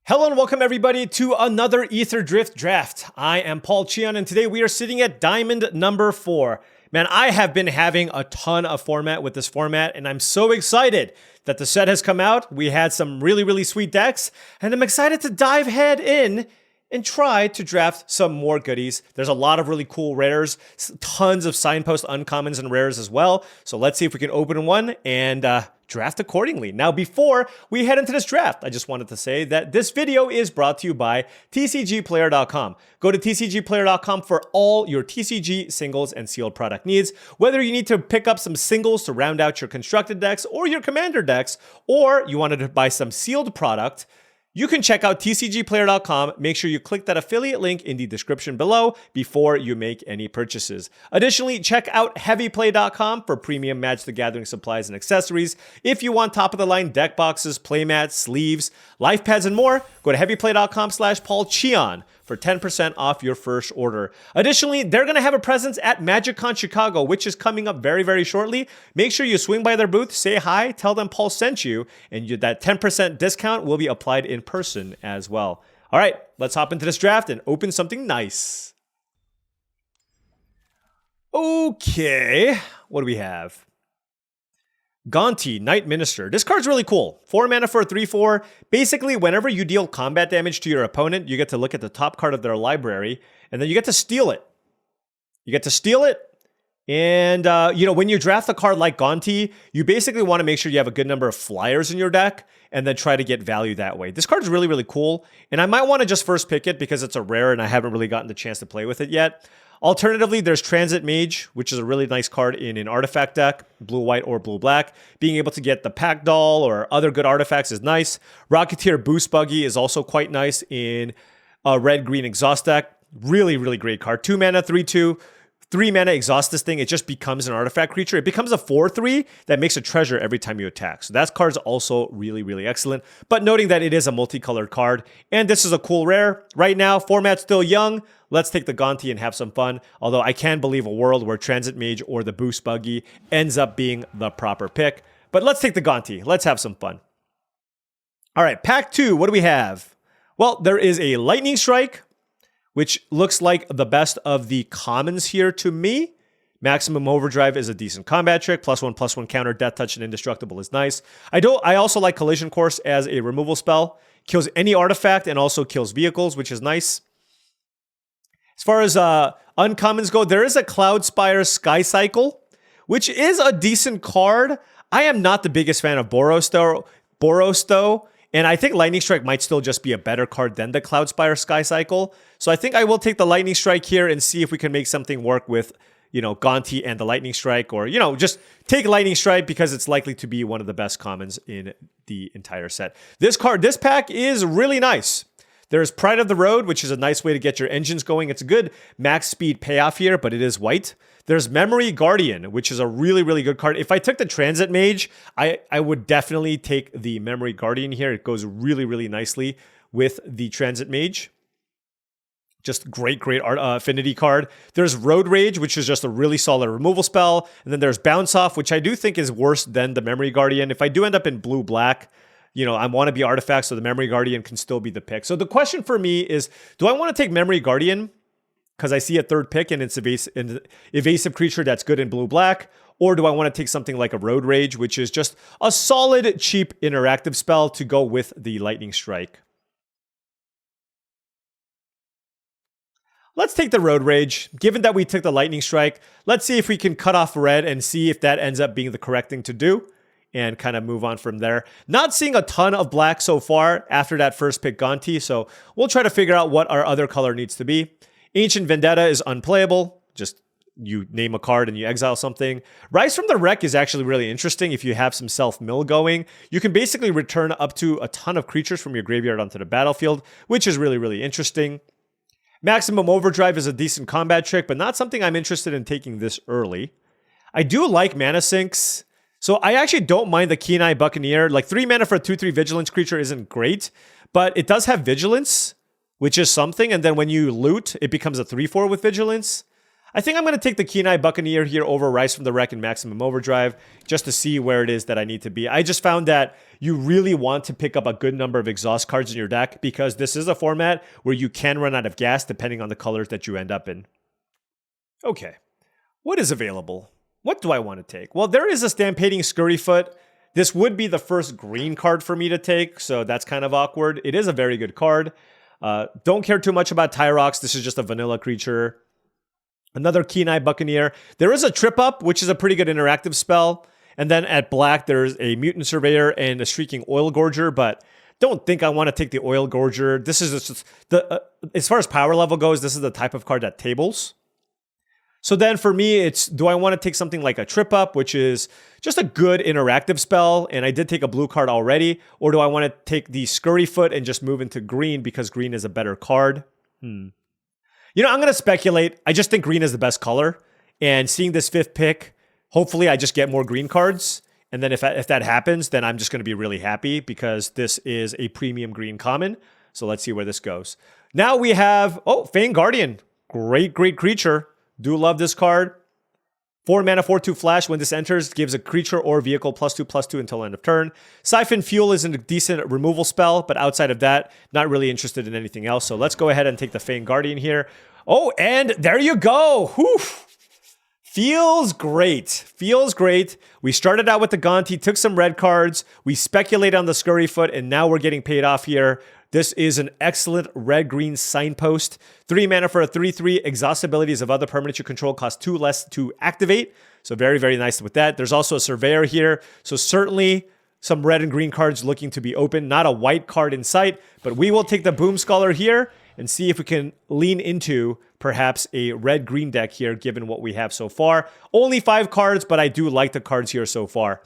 Hello and welcome everybody to another Aetherdrift draft. I am paulcheon and today we are sitting at diamond number 4. Man, I have been having a ton of format with this format and I'm so excited that the set has come out. We had some really sweet decks and I'm excited to dive head in and try to draft some more goodies. There's a lot of really cool rares, tons of signpost uncommons and rares as well. So let's see if we can open one and draft accordingly. Now, before we head into this draft, I just wanted to say that this video is brought to you by TCGplayer.com. Go to TCGplayer.com for all your TCG singles and sealed product needs. Whether you need to pick up some singles to round out your constructed decks or your commander decks, or you wanted to buy some sealed product, you can check out TCGplayer.com. Make sure you click that affiliate link in the description below before you make any purchases. Additionally, check out heavyplay.com for premium Magic the Gathering supplies and accessories. If you want top-of-the-line deck boxes, playmats, sleeves, life pads, and more, go to heavyplay.com/paulcheon for 10% off your first order. Additionally, they're going to have a presence at MagicCon Chicago, which is coming up very shortly. Make sure you swing by their booth, say hi, tell them Paul sent you, and that 10% discount will be applied in person as well. All right, let's hop into this draft and open something nice. Okay, what do we have? Gonti, Night Minister. This card's really cool. 4 mana for a 3/4. Basically, whenever you deal combat damage to your opponent, you get to look at the top card of their library, and then you get to steal it. And, when you draft a card like Gonti, you basically want to make sure you have a good number of flyers in your deck, and then try to get value that way. This card is really cool, and I might want to just first pick it because it's a rare, and I haven't really gotten the chance to play with it yet. Alternatively, there's Transit Mage, which is a really nice card in an artifact deck, blue-white or blue-black. Being able to get the Pack Doll or other good artifacts is nice. Rocketeer Boost Buggy is also quite nice in a red-green exhaust deck. Really great card. 2 mana, 3/2. 3 mana exhaust this thing, it just becomes an artifact creature. It becomes a 4/3 that makes a treasure every time you attack. So that card's also really excellent. But noting that it is a multicolored card, and this is a cool rare. Right now, format's still young. Let's take the Gonti and have some fun. Although I can believe a world where Transit Mage or the Boost Buggy ends up being the proper pick. But let's take the Gonti. Let's have some fun. All right, pack 2, what do we have? Well, there is a Lightning Strike, which looks like the best of the commons here to me. Maximum Overdrive is a decent combat trick. +1/+1 counter, Death Touch, and Indestructible is nice. I also like Collision Course as a removal spell. Kills any artifact and also kills vehicles, which is nice. As far as uncommons go, there is a Cloudspire Sky Cycle, which is a decent card. I am not the biggest fan of Boros though. And I think Lightning Strike might still just be a better card than the Cloudspire Sky Cycle. So I think I will take the Lightning Strike here and see if we can make something work with, Gonti and the Lightning Strike. Or, just take Lightning Strike because it's likely to be one of the best commons in the entire set. This pack is really nice. There's Pride of the Road, which is a nice way to get your engines going. It's a good max speed payoff here, but it is white. There's Memory Guardian, which is a really good card. If I took the Transit Mage, I would definitely take the Memory Guardian here. It goes really nicely with the Transit Mage. Just great affinity card. There's Road Rage, which is just a really solid removal spell. And then there's Bounce Off, which I do think is worse than the Memory Guardian. If I do end up in blue-black, I want to be artifacts, so the Memory Guardian can still be the pick. So the question for me is, do I want to take Memory Guardian because I see a third pick and it's an evasive creature that's good in blue-black? Or do I want to take something like a Road Rage, which is just a solid, cheap, interactive spell to go with the Lightning Strike? Let's take the Road Rage. Given that we took the Lightning Strike, let's see if we can cut off red and see if that ends up being the correct thing to do and kind of move on from there. Not seeing a ton of black so far after that first pick Gonti, so we'll try to figure out what our other color needs to be. Ancient Vendetta is unplayable. Just you name a card and you exile something. Rise from the Wreck is actually really interesting if you have some self-mill going. You can basically return up to a ton of creatures from your graveyard onto the battlefield, which is really interesting. Maximum Overdrive is a decent combat trick, but not something I'm interested in taking this early. I do like mana sinks. So I actually don't mind the Kenai Buccaneer. Like 3 mana for a 2/3 Vigilance creature isn't great, but it does have Vigilance, which is something. And then when you loot, it becomes a 3/4 with Vigilance. I think I'm going to take the Keen-Eye Buccaneer here over Rise from the Wreck and Maximum Overdrive just to see where it is that I need to be. I just found that you really want to pick up a good number of exhaust cards in your deck because this is a format where you can run out of gas depending on the colors that you end up in. Okay, what is available? What do I want to take? Well, there is a Stampeding Scurryfoot. This would be the first green card for me to take, so that's kind of awkward. It is a very good card. Don't care too much about Tyrox. This is just a vanilla creature. Another Keen-Eye Buccaneer. There is a Trip Up, which is a pretty good interactive spell. And then at black, there's a Mutant Surveyor and a Shrieking Oil Gorger, but don't think I want to take the Oil Gorger. This is just as far as power level goes, this is the type of card that tables. So then for me, it's, do I want to take something like a Trip Up, which is just a good interactive spell, and I did take a blue card already, or do I want to take the Scurryfoot and just move into green because green is a better card? You know, I'm going to speculate. I just think green is the best color, and seeing this 5th pick, hopefully I just get more green cards, and then if that happens, then I'm just going to be really happy because this is a premium green common. So let's see where this goes. Now we have, Fane Guardian. Great creature. Do love this card. 4 mana, 4/2 flash. When this enters, gives a creature or vehicle +2/+2 until end of turn. Siphon Fuel is a decent removal spell, but outside of that, not really interested in anything else. So let's go ahead and take the Fane Guardian here. Oh, and there you go. Whew. Feels great. Feels great. We started out with the Gonti, took some red cards. We speculate on the Scurryfoot, and now we're getting paid off here. This is an excellent red-green signpost. 3 mana for a 3/3. Exhaust abilities of other permanents you control cost 2 less to activate. So very, very nice with that. There's also a Surveyor here. So certainly some red and green cards looking to be open. Not a white card in sight, but we will take the Boom Scholar here and see if we can lean into perhaps a red-green deck here, given what we have so far. Only 5 cards, but I do like the cards here so far.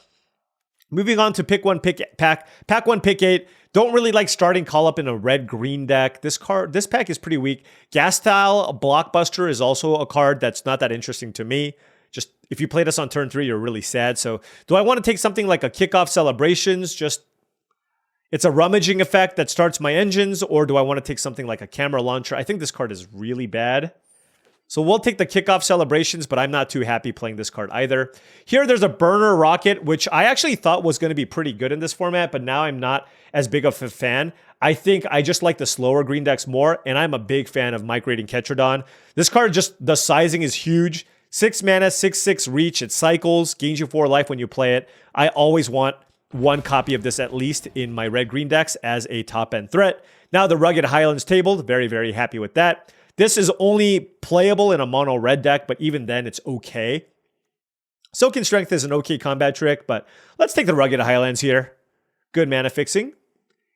Moving on to pack 1, pick 8. Don't really like starting call up in a red-green deck. This pack is pretty weak. Gas-Style Blockbuster is also a card that's not that interesting to me. Just if you played us on turn 3, you're really sad. So do I want to take something like a Kickoff Celebrations? Just it's a rummaging effect that starts my engines, or do I want to take something like a Camera Launcher? I think this card is really bad. So we'll take the Kickoff Celebrations, but I'm not too happy playing this card either. Here, there's a Burner Rocket, which I actually thought was going to be pretty good in this format, but now I'm not as big of a fan. I think I just like the slower green decks more, and I'm a big fan of Migrating Ketrodon. This card, just the sizing is huge. 6 mana, 6/6 reach. It cycles, gains you 4 life when you play it. I always want 1 copy of this at least in my red-green decks as a top-end threat. Now the Rugged Highlands tabled. Very, very happy with that. This is only playable in a mono red deck, but even then it's okay. Soaking Strength is an okay combat trick, but let's take the Rugged Highlands here. Good mana fixing.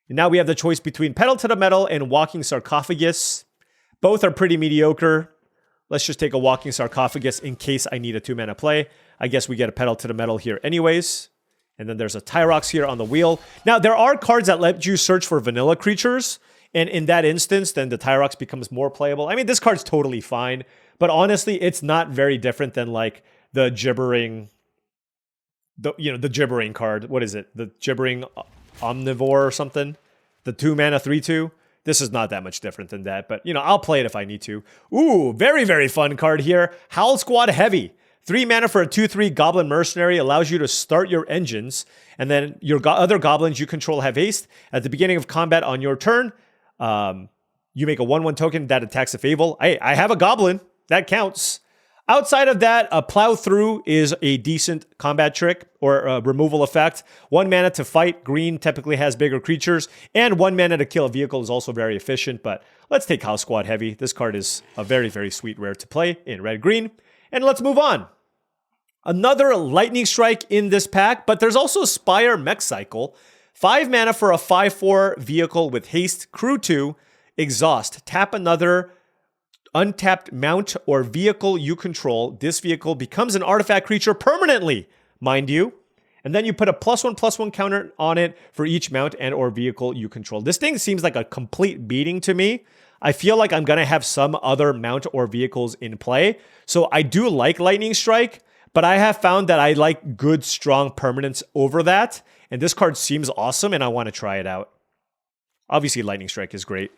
And now we have the choice between Pedal to the Metal and Walking Sarcophagus. Both are pretty mediocre. Let's just take a Walking Sarcophagus in case I need a 2 mana play. I guess we get a Pedal to the Metal here anyways. And then there's a Tyrox here on the wheel. Now, there are cards that let you search for vanilla creatures. And in that instance, then the Tyrox becomes more playable. I mean, this card's totally fine. But honestly, it's not very different than like the Gibbering... the Gibbering card. What is it? The Gibbering Omnivore or something? The 2 mana 3/2? This is not that much different than that. But, I'll play it if I need to. Ooh, very, very fun card here. Howl Squad Heavy. 3 mana for a 2/3 Goblin Mercenary allows you to start your engines, and then your other goblins you control have haste. At the beginning of combat on your turn, you make a 1/1 token that attacks a Fable. Hey, I have a goblin. That counts. Outside of that, a Plow Through is a decent combat trick or a removal effect. 1 mana to fight. Green typically has bigger creatures, and 1 mana to kill a vehicle is also very efficient, but let's take House Squad Heavy. This card is a very, very sweet rare to play in red-green. And let's move on. Another Lightning Strike in this pack, but there's also Spire Mech Cycle. 5 mana for a 5/4 vehicle with haste, crew 2, exhaust. Tap another untapped mount or vehicle you control. This vehicle becomes an artifact creature permanently, mind you. And then you put a +1/+1 counter on it for each mount and or vehicle you control. This thing seems like a complete beating to me. I feel like I'm going to have some other mount or vehicles in play. So I do like Lightning Strike, but I have found that I like good, strong permanents over that. And this card seems awesome, and I want to try it out. Obviously, Lightning Strike is great.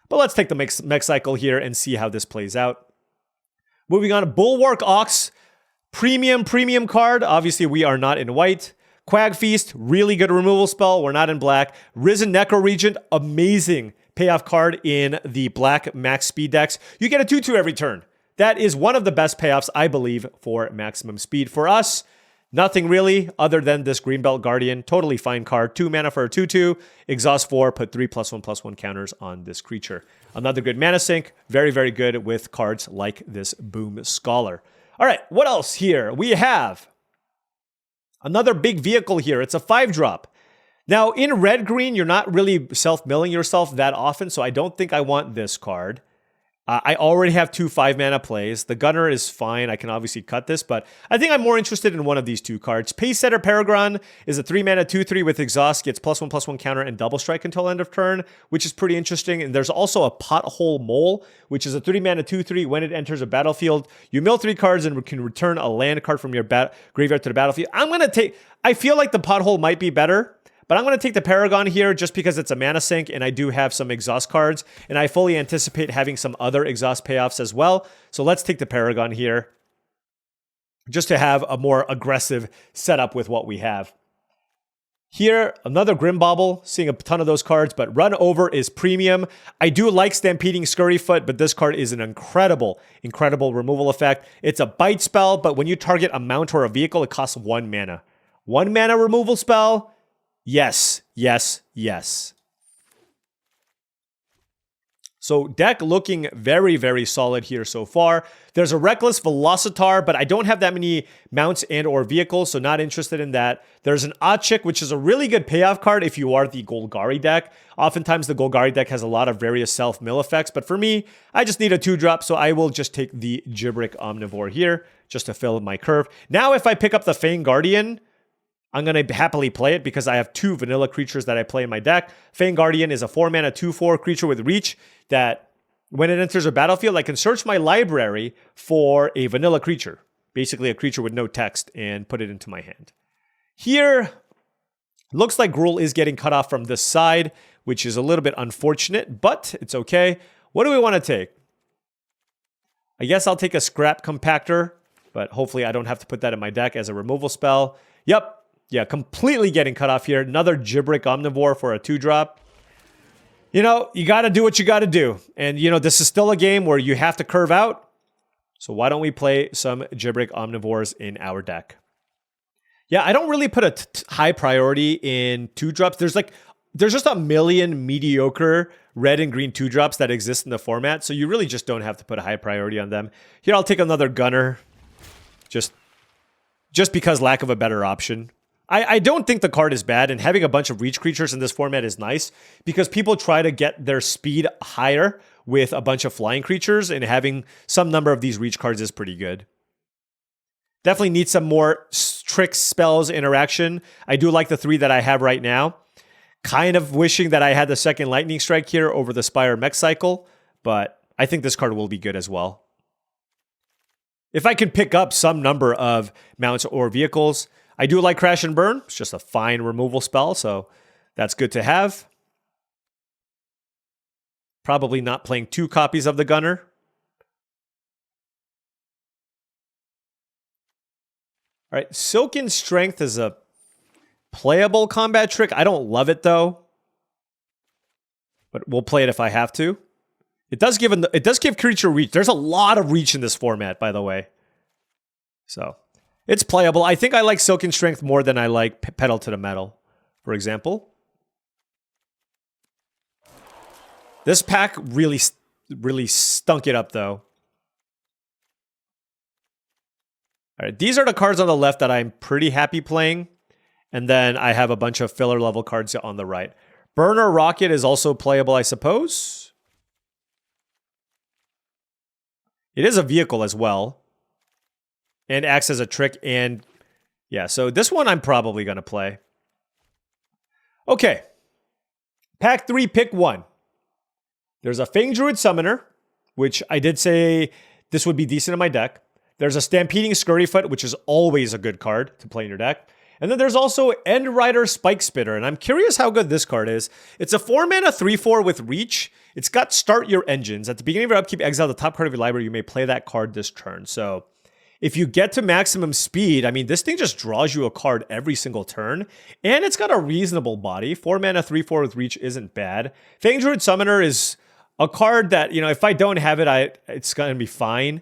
But let's take the mech cycle here and see how this plays out. Moving on, Bulwark Ox, premium card. Obviously, we are not in white. Quag Feast, really good removal spell. We're not in black. Risen Necro Regent, amazing payoff card in the black max speed decks. You get a 2/2 every turn. That is one of the best payoffs, I believe, for maximum speed. For us, nothing really other than this Greenbelt Guardian. Totally fine card. 2 mana for a 2/2. Exhaust 4, put 3 +1/+1 counters on this creature. Another good mana sink. Very, very good with cards like this Boom Scholar. All right, what else here? We have another big vehicle here. It's a 5-drop. Now, in red-green, you're not really self-milling yourself that often, so I don't think I want this card. I already have 2 5-mana plays. The Gunner is fine. I can obviously cut this, but I think I'm more interested in one of these 2 cards. Pace Setter Paragon is a 3-mana 2/3 with Exhaust, gets +1/+1 counter and double strike until end of turn, which is pretty interesting. And there's also a Pothole Mole, which is a 3-mana 2/3. When it enters a battlefield, you mill 3 cards and can return a land card from your graveyard to the battlefield. I feel like the Pothole might be better, but I'm going to take the Paragon here just because it's a mana sink and I do have some exhaust cards and I fully anticipate having some other exhaust payoffs as well. So let's take the Paragon here just to have a more aggressive setup with what we have. Here, another Grimbauble, seeing a ton of those cards, but Run Over is premium. I do like Stampeding Scurryfoot, but this card is an incredible removal effect. It's a bite spell, but when you target a mount or a vehicle, it costs 1 mana. 1 mana removal spell? Yes, yes, yes. So deck looking very, very solid here so far. There's a Reckless Velocitar, but I don't have that many mounts and or vehicles, so not interested in that. There's an Ochik, which is a really good payoff card if you are the Golgari deck. Oftentimes the Golgari deck has a lot of various self-mill effects, but for me, I just need a 2-drop, so I will just take the Gibrick Omnivore here just to fill my curve. Now if I pick up the Fang Guardian, I'm going to happily play it because I have 2 vanilla creatures that I play in my deck. Fang Guardian is a 4-mana 2/4 creature with reach that when it enters a battlefield, I can search my library for a vanilla creature, basically a creature with no text, and put it into my hand. Here, looks like Gruul is getting cut off from this side, which is a little bit unfortunate, but it's okay. What do we want to take? I guess I'll take a Scrap Compactor, but hopefully I don't have to put that in my deck as a removal spell. Yep. Yeah, completely getting cut off here. Another Gibrick Omnivore for a 2-drop. You know, you got to do what you got to do. And, you know, this is still a game where you have to curve out. So why don't we play some Gibrick Omnivores in our deck? Yeah, I don't really put a high priority in 2-drops. There's just a million mediocre red and green 2-drops that exist in the format. So you really just don't have to put a high priority on them. Here, I'll take another Gunner. Just because lack of a better option. I don't think the card is bad, and having a bunch of reach creatures in this format is nice because people try to get their speed higher with a bunch of flying creatures, and having some number of these reach cards is pretty good. Definitely need some more tricks, spells, interaction. I do like the 3 that I have right now. Kind of wishing that I had the second Lightning Strike here over the Spire Mech Cycle, but I think this card will be good as well. If I could pick up some number of mounts or vehicles, I do like Crash and Burn. It's just a fine removal spell, so that's good to have. Probably not playing 2 copies of the Gunner. All right, Silken Strength is a playable combat trick. I don't love it, though. But we'll play it if I have to. It does give creature reach. There's a lot of reach in this format, by the way. So it's playable. I think I like Silken Strength more than I like Pedal to the Metal, for example. This pack really stunk it up, though. All right, these are the cards on the left that I'm pretty happy playing. And then I have a bunch of filler level cards on the right. Burner Rocket is also playable, I suppose. It is a vehicle as well. And acts as a trick. And yeah, so this one I'm probably going to play. Okay. Pack 3, pick 1. There's a Fang Druid Summoner, which I did say this would be decent in my deck. There's a Stampeding Scurryfoot, which is always a good card to play in your deck. And then there's also End Rider Spike Spitter, and I'm curious how good this card is. It's a 4-mana 3/4 with reach. It's got start your engines. At the beginning of your upkeep, exile the top card of your library. You may play that card this turn. So if you get to maximum speed, I mean, this thing just draws you a card every single turn. And it's got a reasonable body. 4 mana, 3/4 with reach isn't bad. Fang Druid Summoner is a card that, you know, if I don't have it, it's going to be fine.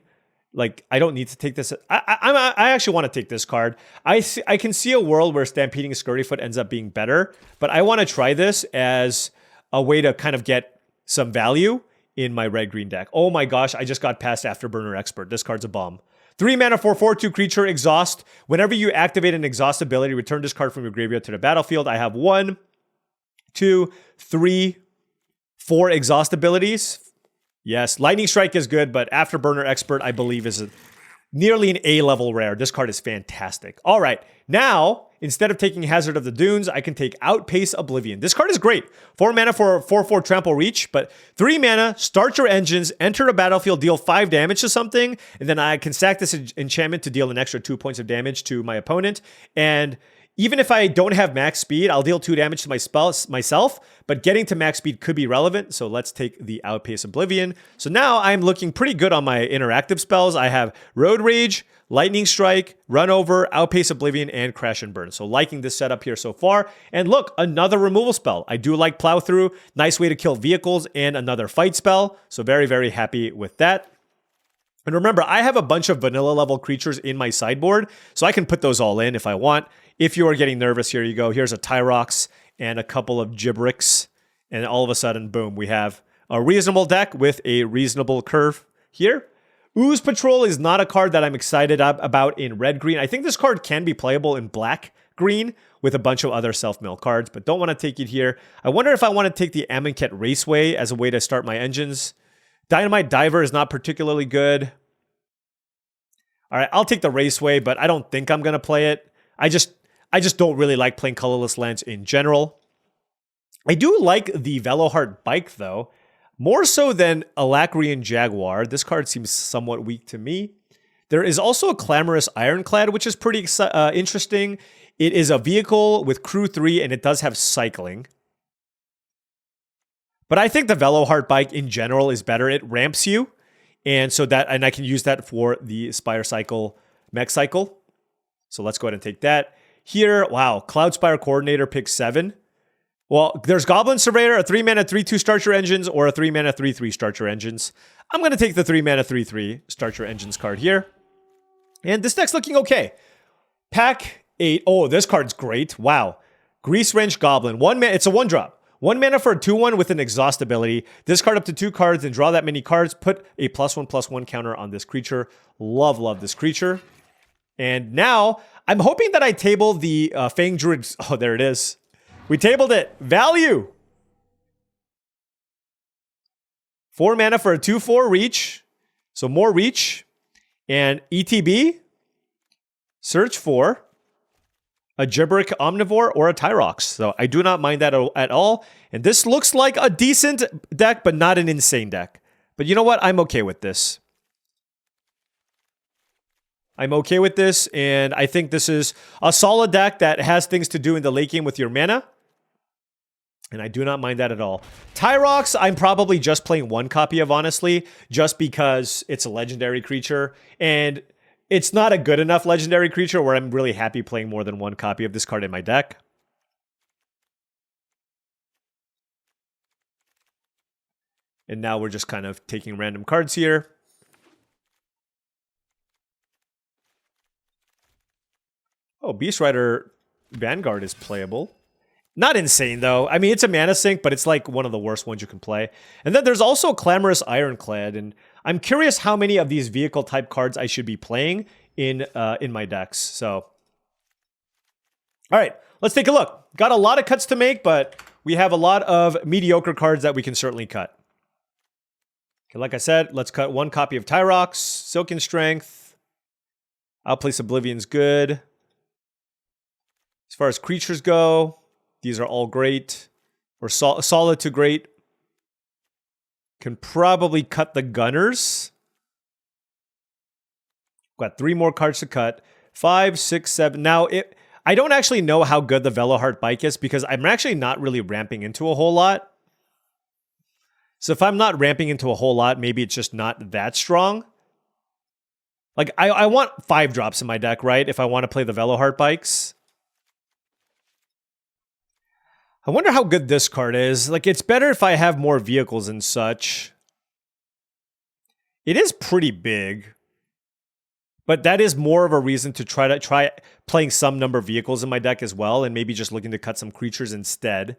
Like, I don't need to take this. I actually want to take this card. I can see a world where Stampeding Scurryfoot ends up being better, but I want to try this as a way to kind of get some value in my red-green deck. Oh my gosh, I just got past Afterburner Expert. This card's a bomb. 3 mana for 4/2 creature, exhaust. Whenever you activate an exhaust ability, return this card from your graveyard to the battlefield. I have 1, 2, 3, 4 exhaust abilities. Yes, Lightning Strike is good, but Afterburner Expert, I believe, is nearly an A-level rare. This card is fantastic. All right, now, instead of taking Hazard of the Dunes, I can take Outpace Oblivion. This card is great. 4 mana for 4/4 Trample Reach, but 3 mana, start your engines, enter a battlefield, deal 5 damage to something, and then I can sack this enchantment to deal an extra 2 points of damage to my opponent. And even if I don't have max speed, I'll deal 2 damage to myself, but getting to max speed could be relevant, so let's take the Outpace Oblivion. So now I'm looking pretty good on my interactive spells. I have Road Rage, Lightning Strike, Run Over, Outpace Oblivion, and Crash and Burn. So liking this setup here so far. And look, another removal spell. I do like Plow Through, nice way to kill vehicles, and another fight spell. So very, very happy with that. And remember, I have a bunch of vanilla level creatures in my sideboard, so I can put those all in if I want. If you are getting nervous, here you go. Here's a Tyrox and a couple of Gibricks. And all of a sudden, boom, we have a reasonable deck with a reasonable curve here. Ooze Patrol is not a card that I'm excited about in red-green. I think this card can be playable in black-green with a bunch of other self-mill cards, but don't want to take it here. I wonder if I want to take the Amonkhet Raceway as a way to start my engines. Dynamite Diver is not particularly good. All right, I'll take the Raceway, but I don't think I'm going to play it. I just don't really like playing colorless lands in general. I do like the Veloheart Bike, though. More so than Alacrian Jaguar. This card seems somewhat weak to me. There is also a Clamorous Ironclad, which is pretty interesting. It is a vehicle with Crew 3, and it does have cycling. But I think the Veloheart Bike in general is better. It ramps you, and I can use that for the Spire Cycle, Mech Cycle. So let's go ahead and take that. Here, wow, Cloudspire Coordinator, pick 7. Well, there's Goblin Surveyor, a 3 mana 3/2 start your engines, or a 3 mana 3/3 start your engines. I'm going to take the 3 mana 3/3 start your engines card here. And this deck's looking okay. Pack 8. Oh, this card's great. Wow. Grease Wrench Goblin. It's a 1-drop. 1 mana for a 2/1 with an exhaust ability. Discard up to 2 cards and draw that many cards. Put a +1/+1 counter on this creature. Love this creature. And now, I'm hoping that I table the Fang Druid. Oh, there it is. We tabled it. Value. 4 mana for a 2/4 reach. So more reach. And ETB. Search for a Gibberic Omnivore or a Tyrox. So I do not mind that at all. And this looks like a decent deck, but not an insane deck. But you know what? I'm okay with this. I'm okay with this, and I think this is a solid deck that has things to do in the late game with your mana. And I do not mind that at all. Tyrox, I'm probably just playing 1 copy of, honestly, just because it's a legendary creature. And it's not a good enough legendary creature where I'm really happy playing more than 1 copy of this card in my deck. And now we're just kind of taking random cards here. Oh, Beast Rider Vanguard is playable. Not insane, though. I mean, it's a mana sink, but it's like one of the worst ones you can play. And then there's also Clamorous Ironclad, and I'm curious how many of these vehicle-type cards I should be playing in my decks. So, all right, let's take a look. Got a lot of cuts to make, but we have a lot of mediocre cards that we can certainly cut. Okay, like I said, let's cut 1 copy of Tyrox, Silken Strength. Outplace Oblivion's good. As far as creatures go, these are all great, or solid to great. Can probably cut the Gunners. Got 3 more cards to cut. 5, 6, 7. Now, I don't actually know how good the Veloheart Bike is because I'm actually not really ramping into a whole lot. So if I'm not ramping into a whole lot, maybe it's just not that strong. Like, I want 5 drops in my deck, right? If I want to play the Veloheart bikes. I wonder how good this card is. Like, it's better if I have more vehicles and such. It is pretty big. But that is more of a reason to try playing some number of vehicles in my deck as well, and maybe just looking to cut some creatures instead.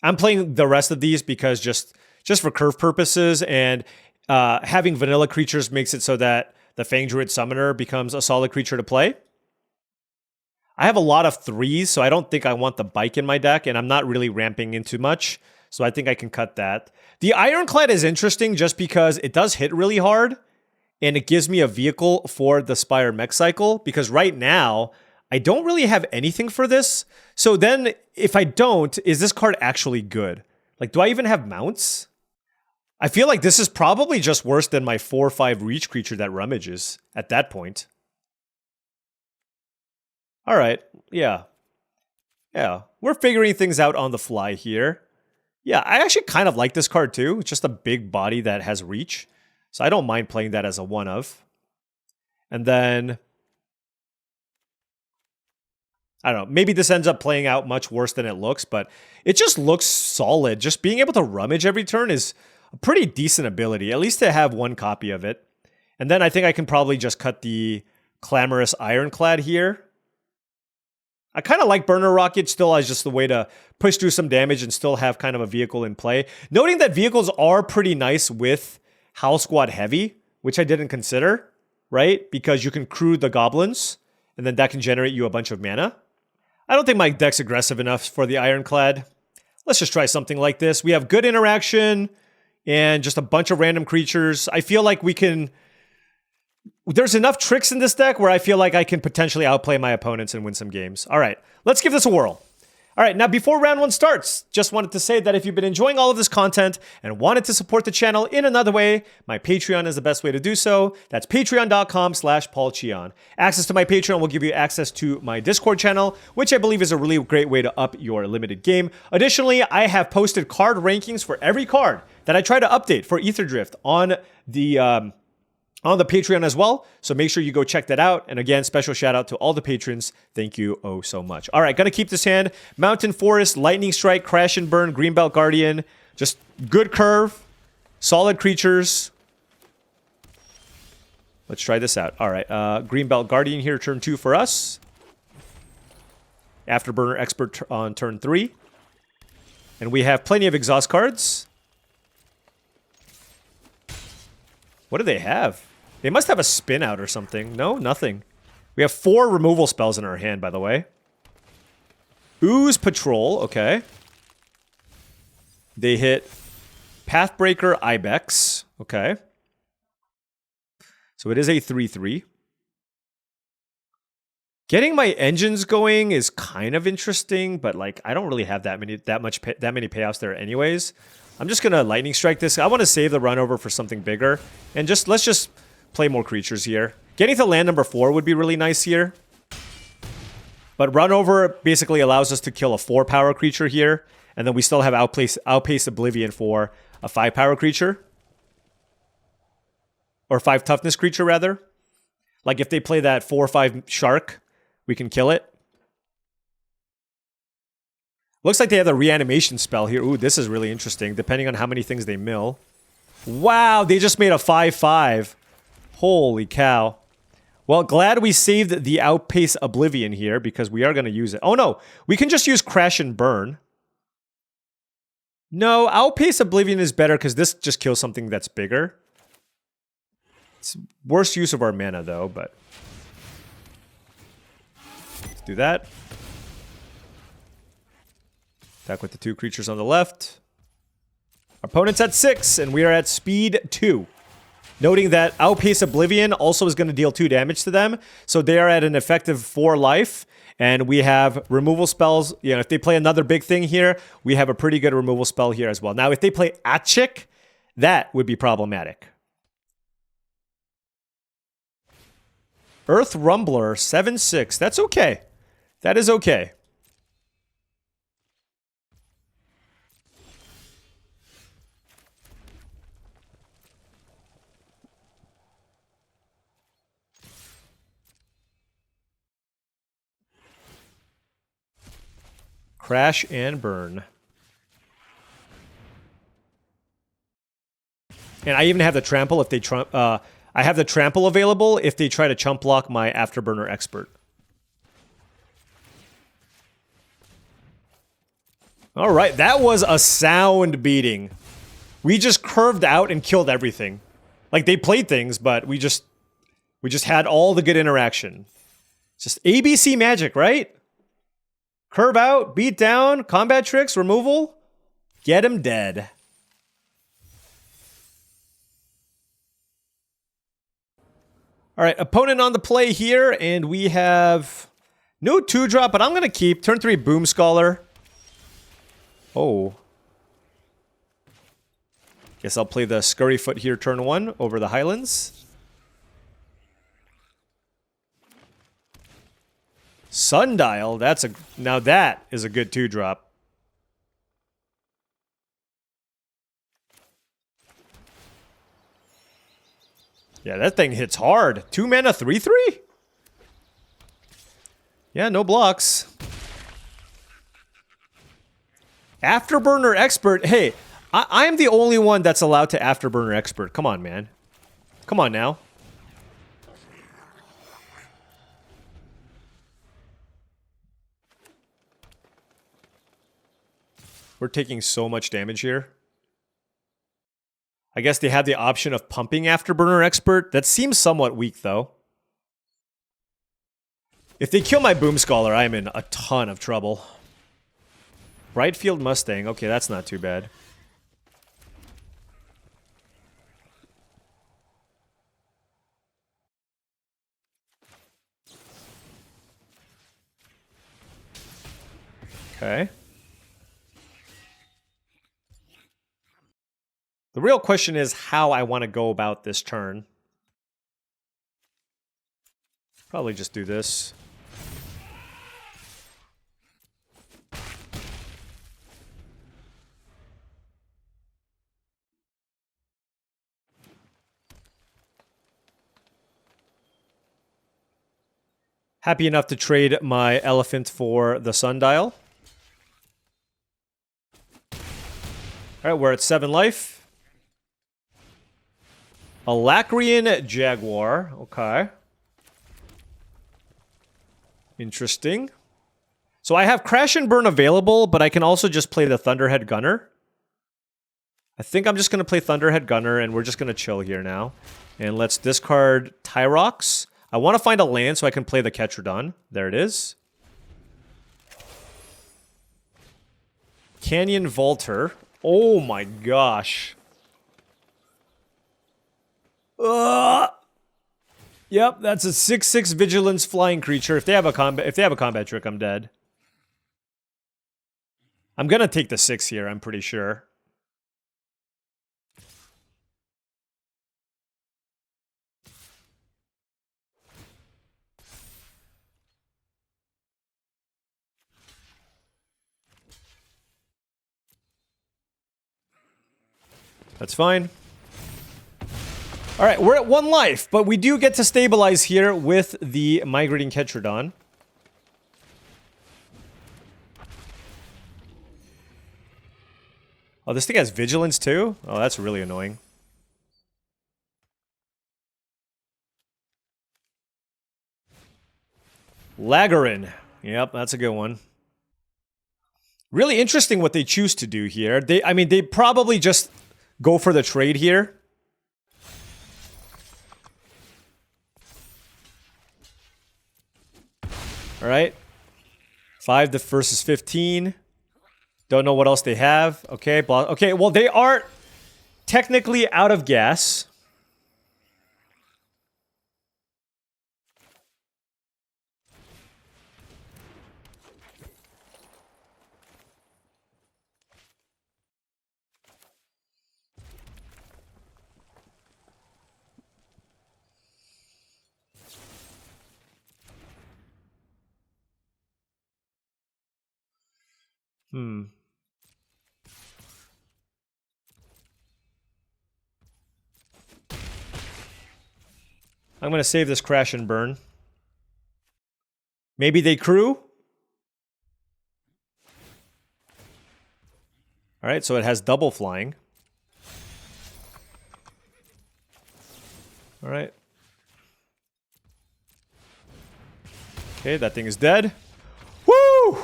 I'm playing the rest of these because just for curve purposes, and having vanilla creatures makes it so that the Fang Druid Summoner becomes a solid creature to play. I have a lot of 3s, so I don't think I want the bike in my deck, and I'm not really ramping into much, so I think I can cut that. The Ironclad is interesting just because it does hit really hard, and it gives me a vehicle for the Spire Mech Cycle, because right now, I don't really have anything for this. So then, if I don't, is this card actually good? Like, do I even have mounts? I feel like this is probably just worse than my 4 or 5 reach creature that rummages at that point. All right, yeah. Yeah, we're figuring things out on the fly here. Yeah, I actually kind of like this card too. It's just a big body that has reach. So I don't mind playing that as a one-of. And then, I don't know, maybe this ends up playing out much worse than it looks, but it just looks solid. Just being able to rummage every turn is a pretty decent ability, at least to have 1 copy of it. And then I think I can probably just cut the Clamorous Ironclad here. I kind of like Burner Rocket still as just the way to push through some damage and still have kind of a vehicle in play. Noting that vehicles are pretty nice with Howl Squad Heavy, which I didn't consider, right? Because you can crew the goblins, and then that can generate you a bunch of mana. I don't think my deck's aggressive enough for the Ironclad. Let's just try something like this. We have good interaction and just a bunch of random creatures. I feel like we can... There's enough tricks in this deck where I feel like I can potentially outplay my opponents and win some games. All right, let's give this a whirl. All right, now before round 1 starts, just wanted to say that if you've been enjoying all of this content and wanted to support the channel in another way, my Patreon is the best way to do so. That's patreon.com/paulcheon. Access to my Patreon will give you access to my Discord channel, which I believe is a really great way to up your limited game. Additionally, I have posted card rankings for every card that I try to update for Aetherdrift on the Patreon as well. So make sure you go check that out. And again, special shout out to all the patrons. Thank you oh so much. All right, gonna keep this hand. Mountain Forest, Lightning Strike, Crash and Burn, Greenbelt Guardian. Just good curve, solid creatures. Let's try this out. All right, Greenbelt Guardian here, turn 2 for us. Afterburner Expert on turn 3. And we have plenty of exhaust cards. What do they have? They must have a spin out or something. No, nothing. We have 4 removal spells in our hand, by the way. Ooze Patrol, okay. They hit Pathbreaker Ibex, okay. So it is a 3/3. Getting my engines going is kind of interesting, but like I don't really have that many payoffs there anyways. I'm just gonna Lightning Strike this. I want to save the run over for something bigger, and let's just play more creatures here. Getting to land number 4 would be really nice here, but run over basically allows us to kill a 4-power creature here, and then we still have outpace Oblivion for a 5-power creature, or 5 toughness creature rather. Like if they play that 4/5 shark, we can kill it. Looks like they have the reanimation spell here. Ooh, this is really interesting, depending on how many things they mill. Wow, they just made a 5/5. Holy cow. Well, glad we saved the Outpace Oblivion here, because we are going to use it. Oh no, we can just use Crash and Burn. No, Outpace Oblivion is better, because this just kills something that's bigger. It's worse use of our mana, though, but... let's do that. Attack with the 2 creatures on the left. Our opponent's at 6, and we are at speed 2. Noting that Outpace Oblivion also is going to deal 2 damage to them, so they are at an effective 4 life, and we have removal spells. You know, if they play another big thing here, we have a pretty good removal spell here as well. Now, if they play Atchik, that would be problematic. Earth Rumbler, 7/6. That's okay. That is okay. Crash and burn. And I even have the trample if they I have the trample available if they try to chump block my Afterburner Expert. All right, that was a sound beating. We just curved out and killed everything. Like, they played things, but we just had all the good interaction. Just ABC magic, right? Curve out, beat down, combat tricks, removal. Get him dead. All right, opponent on the play here, and we have no 2-drop, but I'm going to keep. Turn 3, Boom Scholar. Oh. Guess I'll play the Scurryfoot here turn 1 over the Highlands. Sundial, now that is a good 2-drop. Yeah, that thing hits hard. 2 mana, 3/3? Yeah, no blocks. Afterburner Expert. Hey, I'm the only one that's allowed to Afterburner Expert. Come on, man. Come on now. We're taking so much damage here. I guess they have the option of pumping Afterburner Expert. That seems somewhat weak, though. If they kill my Boom Scholar, I'm in a ton of trouble. Brightfield Mustang. Okay, that's not too bad. Okay. The real question is how I want to go about this turn. Probably just do this. Happy enough to trade my elephant for the sundial. Alright, we're at 7 life. Alacrian Jaguar. Okay. Interesting. So I have Crash and Burn available, but I can also just play the Thunderhead Gunner. I think I'm just going to play Thunderhead Gunner, and we're just going to chill here now. And let's discard Tyrox. I want to find a land so I can play the Ketrodon. There it is. Canyon Vaulter. Oh my gosh. Yep, that's a 6/6 vigilance flying creature. If they have a combat trick, I'm dead. I'm gonna take the 6 here, I'm pretty sure. That's fine. All right, we're at 1 life, but we do get to stabilize here with the Migrating Ketrodon. Oh, this thing has Vigilance too? Oh, that's really annoying. Lagarin. Yep, that's a good one. Really interesting what they choose to do here. I mean, they probably just go for the trade here. All right. 5 versus 15. Don't know what else they have. Okay, okay, well, they are technically out of gas. I'm going to save this Crash and Burn. Maybe they crew? All right, so it has double flying. All right. Okay, that thing is dead. Woo!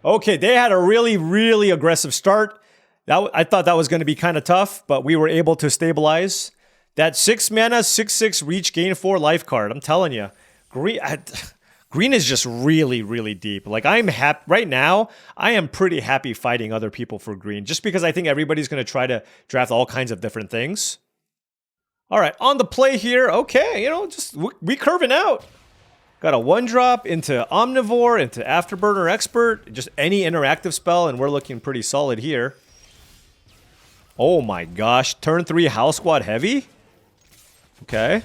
Okay, they had a really, really aggressive start. I thought that was going to be kind of tough, but we were able to stabilize. That 6 mana, 6/6 reach, gain 4 life card. I'm telling you, green is just really, really deep. Like, I'm happy right now. I am pretty happy fighting other people for green, just because I think everybody's going to try to draft all kinds of different things. All right, on the play here. Okay, you know, just we curving out. Got a 1-drop into Omnivore, into Afterburner Expert, just any interactive spell, and we're looking pretty solid here. Oh my gosh, turn 3 House Squad Heavy? Okay.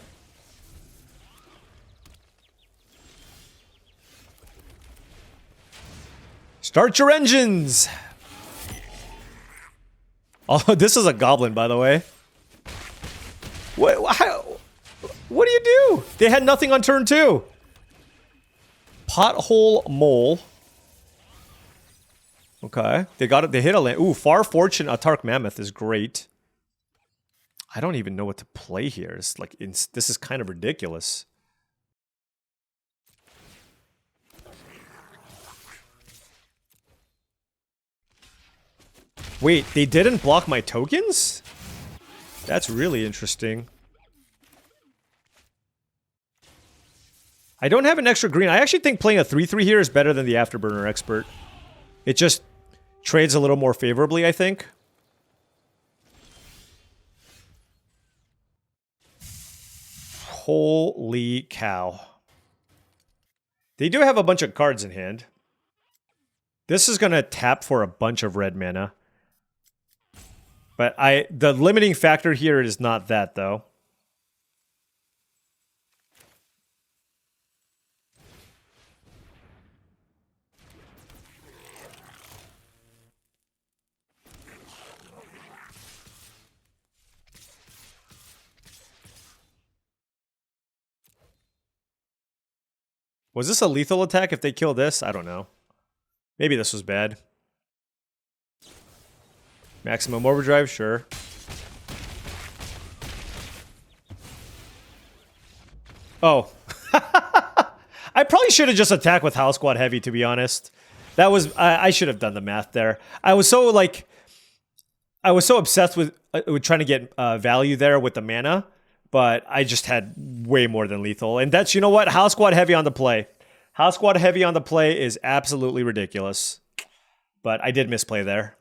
Start your engines! Oh, this is a goblin, by the way. What do you do? They had nothing on turn 2. Pothole Mole. Okay. They got it. They hit a land. Ooh, Far Fortune Atark Mammoth is great. I don't even know what to play here. It's like, this is kind of ridiculous. Wait, they didn't block my tokens? That's really interesting. I don't have an extra green. I actually think playing a 3/3 here is better than the Afterburner Expert. It just trades a little more favorably, I think. Holy cow. They do have a bunch of cards in hand. This is going to tap for a bunch of red mana. But the limiting factor here is not that, though. Was this a lethal attack if they kill this? I don't know. Maybe this was bad. Maximum Overdrive, sure. Oh. I probably should have just attacked with House Squad Heavy, to be honest. That was... I should have done the math there. I was so, like... I was so obsessed with trying to get value there with the mana, but I just had way more than lethal. And that's, you know what? House Squad Heavy on the play. House Squad Heavy on the play is absolutely ridiculous. But I did misplay there.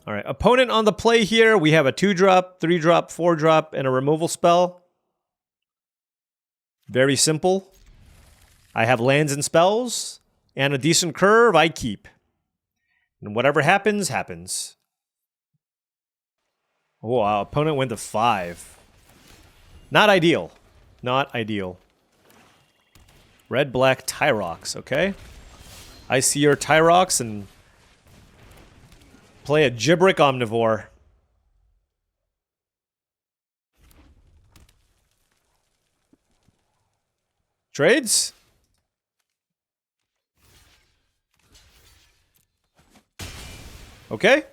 All right, opponent on the play here. We have a 2-drop, 3-drop, 4-drop, and a removal spell. Very simple. I have lands and spells, and a decent curve I keep. And whatever happens, happens. Oh, our opponent went to 5. Not ideal. Not ideal. Red-black Tyrox, okay. I see your Tyrox and... play a Gibrick Omnivore. Trades? Okay.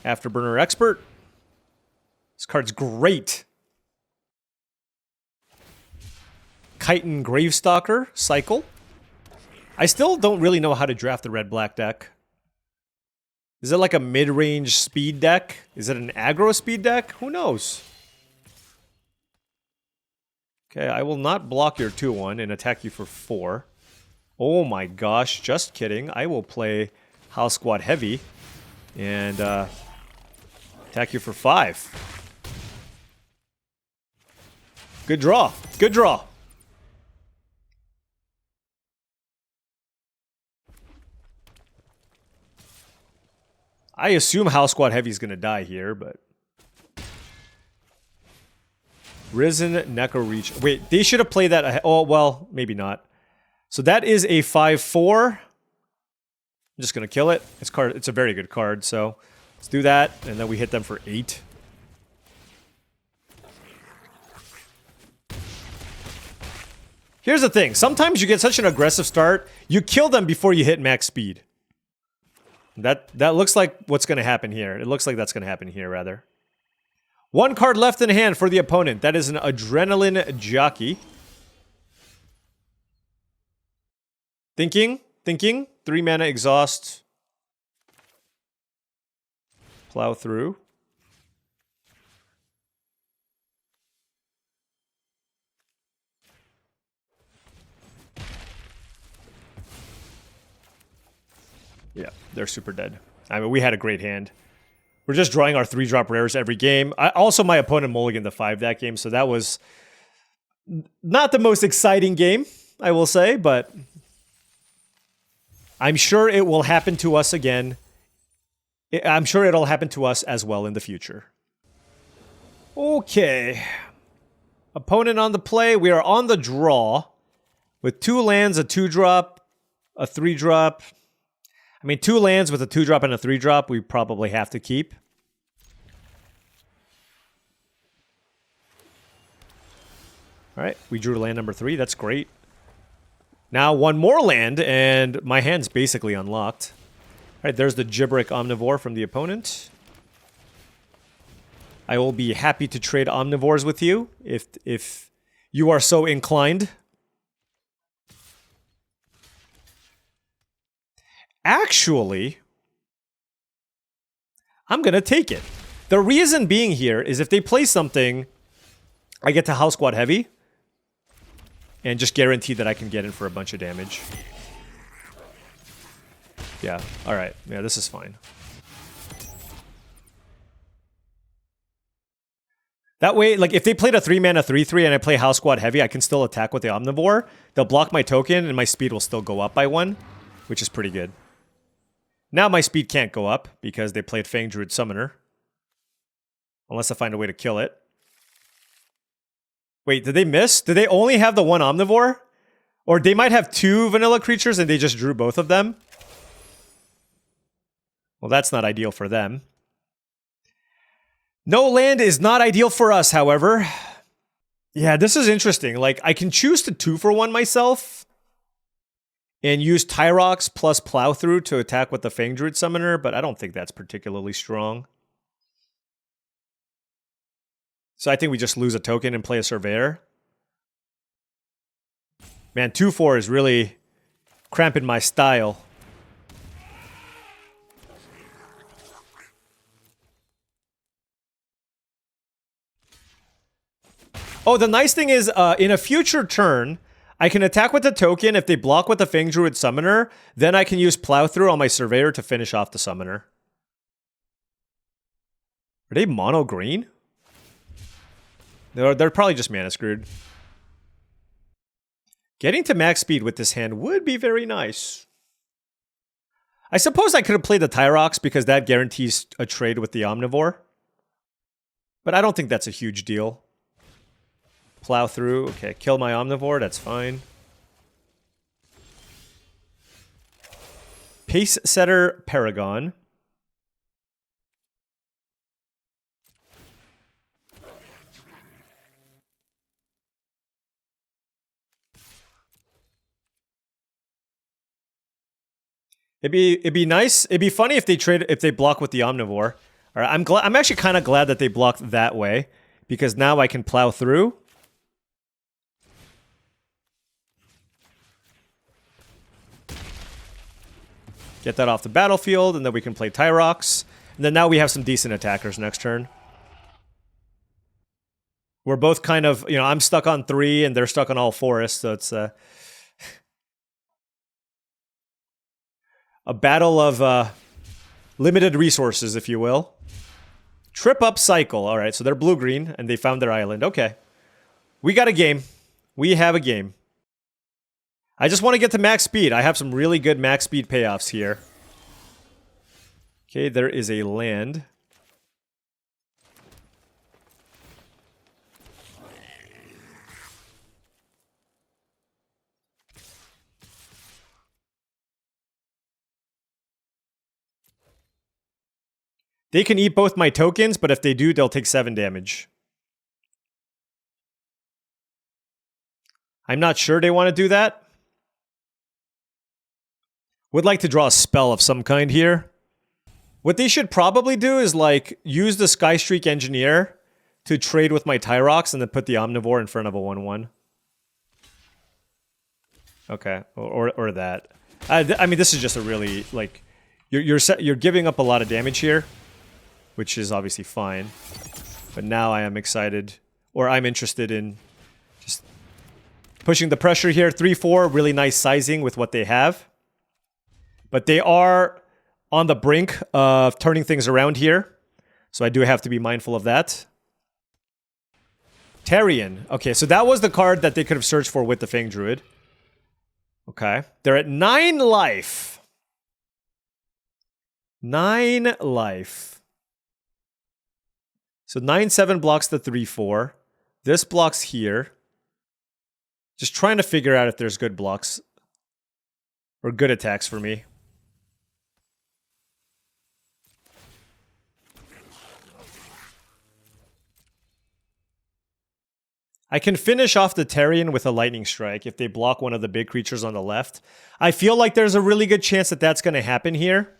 Afterburner Expert. This card's great. Chitin Gravestalker, Cycle. I still don't really know how to draft the red-black deck. Is it like a mid-range speed deck? Is it an aggro speed deck? Who knows? Okay, I will not block your 2/1 and attack you for 4. Oh my gosh, just kidding. I will play House Squad Heavy and attack you for 5. Good draw. Good draw. I assume House Squad Heavy is going to die here, but... Risen Neko Reach. Wait, they should have played that... Oh, well, maybe not. So that is a 5/4. I'm just going to kill it. It's a very good card, so let's do that, and then we hit them for 8. Here's the thing. Sometimes you get such an aggressive start, you kill them before you hit max speed. That looks like what's going to happen here. It looks like that's going to happen here, rather. One card left in hand for the opponent. That is an Adrenaline Jockey. Thinking. 3 mana exhaust. Plow through. Yeah, they're super dead. I mean, we had a great hand. We're just drawing our 3-drop rares every game. Also, my opponent mulliganed the 5 that game, so that was not the most exciting game, I will say, but I'm sure it will happen to us again. I'm sure it'll happen to us as well in the future. Okay. Opponent on the play. We are on the draw with 2 lands, a 2-drop, a 3-drop. I mean, 2 lands with a 2-drop and a 3-drop, we probably have to keep. All right, we drew land number 3. That's great. Now 1 more land, and my hand's basically unlocked. All right, there's the Gibberic Omnivore from the opponent. I will be happy to trade Omnivores with you if you are so inclined. Actually, I'm going to take it. The reason being here is if they play something, I get to House Squad Heavy and just guarantee that I can get in for a bunch of damage. Yeah, alright. Yeah, this is fine. That way, like, if they played a 3-mana 3/3 and I play House Squad Heavy, I can still attack with the Omnivore. They'll block my token and my speed will still go up by 1, which is pretty good. Now my speed can't go up because they played Fang Druid Summoner. Unless I find a way to kill it. Wait, did they miss? Did they only have the 1 Omnivore? Or they might have 2 vanilla creatures and they just drew both of them? Well, that's not ideal for them. No land is not ideal for us, however. Yeah, this is interesting. Like, I can choose to 2-for-1 myself and use Tyrox plus Plow Through to attack with the Fang Druid Summoner, but I don't think that's particularly strong. So I think we just lose a token and play a Surveyor. Man, 2-4 is really cramping my style. Oh, the nice thing is, in a future turn, I can attack with the token. If they block with the Fang Druid Summoner, then I can use Plow Through on my Surveyor to finish off the Summoner. Are they mono green? They're probably just mana screwed. Getting to max speed with this hand would be very nice. I suppose I could have played the Tyrox because that guarantees a trade with the Omnivore. But I don't think that's a huge deal. Plow Through. Okay, kill my Omnivore. That's fine. Pace Setter Paragon. It'd be nice. It'd be funny if they block with the Omnivore. All right, I'm actually kind of glad that they blocked that way because now I can Plow Through. Get that off the battlefield, and then we can play Tyrox. And then now we have some decent attackers next turn. We're both kind of, you know, I'm stuck on 3 and they're stuck on all forests, so it's a battle of limited resources, if you will. Trip Up Cycle. All right, so they're blue-green, and they found their island. Okay. We got a game. We have a game. I just want to get to max speed. I have some really good max speed payoffs here. Okay, there is a land. They can eat both my tokens, but if they do, they'll take 7 damage. I'm not sure they want to do that. Would like to draw a spell of some kind here. What they should probably do is like use the Skystreak Engineer to trade with my Tyrox and then put the Omnivore in front of a 1/1. Okay, or that. I mean, this is just a really like you're giving up a lot of damage here, which is obviously fine. But now I am excited, or I'm interested in just pushing the pressure here. 3/4, really nice sizing with what they have. But they are on the brink of turning things around here. So I do have to be mindful of that. Tarion. Okay, so that was the card that they could have searched for with the Fang Druid. Okay. They're at 9 life. 9 life. So 9/7 blocks the 3/4. This blocks here. Just trying to figure out if there's good blocks. Or good attacks for me. I can finish off the Tarion with a Lightning Strike if they block one of the big creatures on the left. I feel like there's a really good chance that that's going to happen here.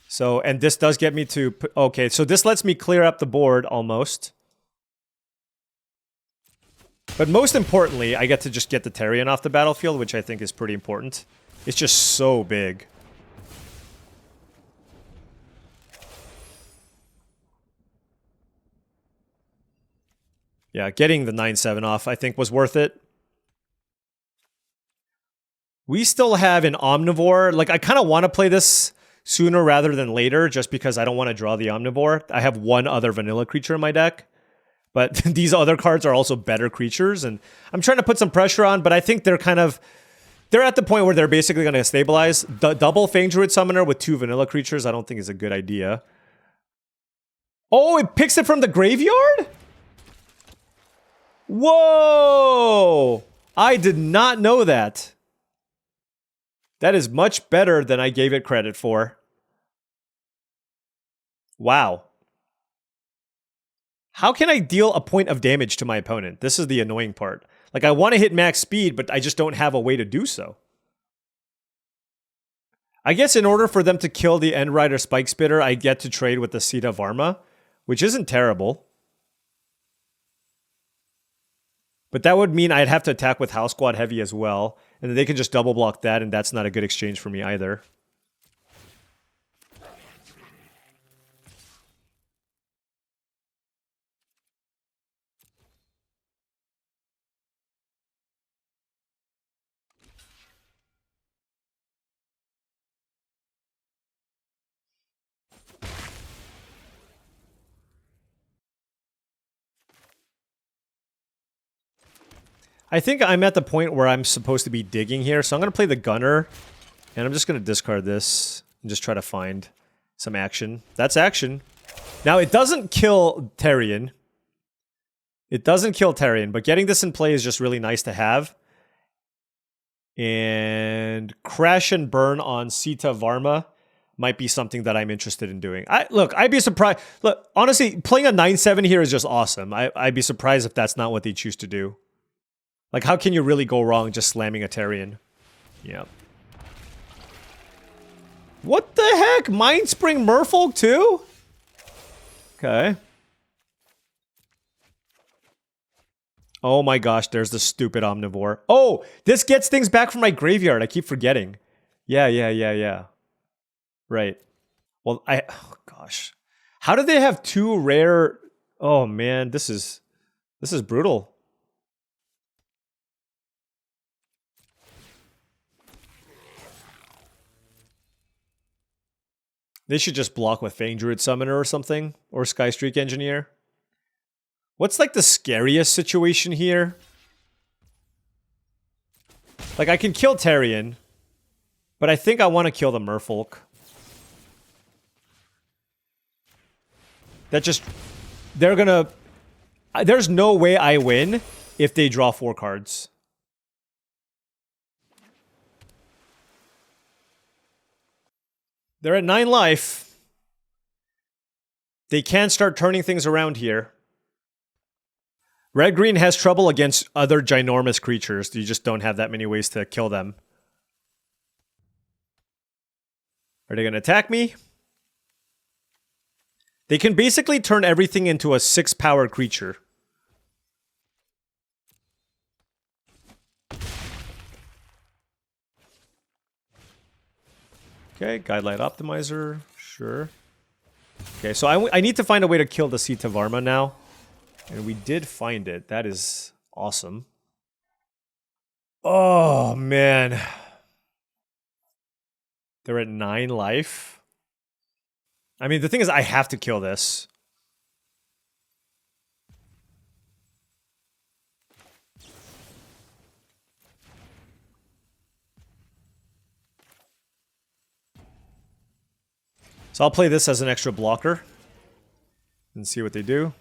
So, and this does get me to... Okay, so this lets me clear up the board almost. But most importantly, I get to just get the Tarion off the battlefield, which I think is pretty important. It's just so big. Yeah, getting the 9/7 off, I think, was worth it. We still have an Omnivore. Like, I kind of want to play this sooner rather than later, just because I don't want to draw the Omnivore. I have one other vanilla creature in my deck. But these other cards are also better creatures, and I'm trying to put some pressure on, but I think they're kind of... They're at the point where they're basically going to stabilize. The double Fang Druid Summoner with 2 vanilla creatures, I don't think is a good idea. Oh, it picks it from the graveyard? Whoa! I did not know that. That is much better than I gave it credit for. Wow. How can I deal a point of damage to my opponent? This is the annoying part. Like, I want to hit max speed, but I just don't have a way to do so. I guess in order for them to kill the Endrider Spike Spitter, I get to trade with the Sita Varma, which isn't terrible. But that would mean I'd have to attack with House Squad Heavy as well. And then they can just double block that, and that's not a good exchange for me either. I think I'm at the point where I'm supposed to be digging here, so I'm going to play the Gunner, and I'm just going to discard this and just try to find some action. That's action. Now, it doesn't kill Tarion. It doesn't kill Tarion, but getting this in play is just really nice to have. And Crash and Burn on Sita Varma might be something that I'm interested in doing. Look, I'd be surprised. Look, honestly, playing a 9/7 here is just awesome. I'd be surprised if that's not what they choose to do. Like, how can you really go wrong just slamming a Tarion? Yeah. What the heck? Mindspring Merfolk too? Okay. Oh my gosh, there's the stupid Omnivore. Oh, this gets things back from my graveyard. I keep forgetting. Yeah. Right. Well, oh gosh. How do they have 2 rare... Oh man, this is brutal. They should just block with Fang Druid Summoner or something. Or Skystreak Engineer. What's like the scariest situation here? Like, I can kill Tarion. But I think I want to kill the Merfolk. That just... They're gonna... There's no way I win if they draw 4 cards. They're at 9 life. They can start turning things around here. Red-green has trouble against other ginormous creatures. You just don't have that many ways to kill them. Are they going to attack me? They can basically turn everything into a 6-power creature. Okay, Guidelight Optimizer, sure. Okay, so I need to find a way to kill the Seat of Varma now. And we did find it. That is awesome. Oh, man. They're at 9 life. I mean, the thing is, I have to kill this. So I'll play this as an extra blocker. And see what they do.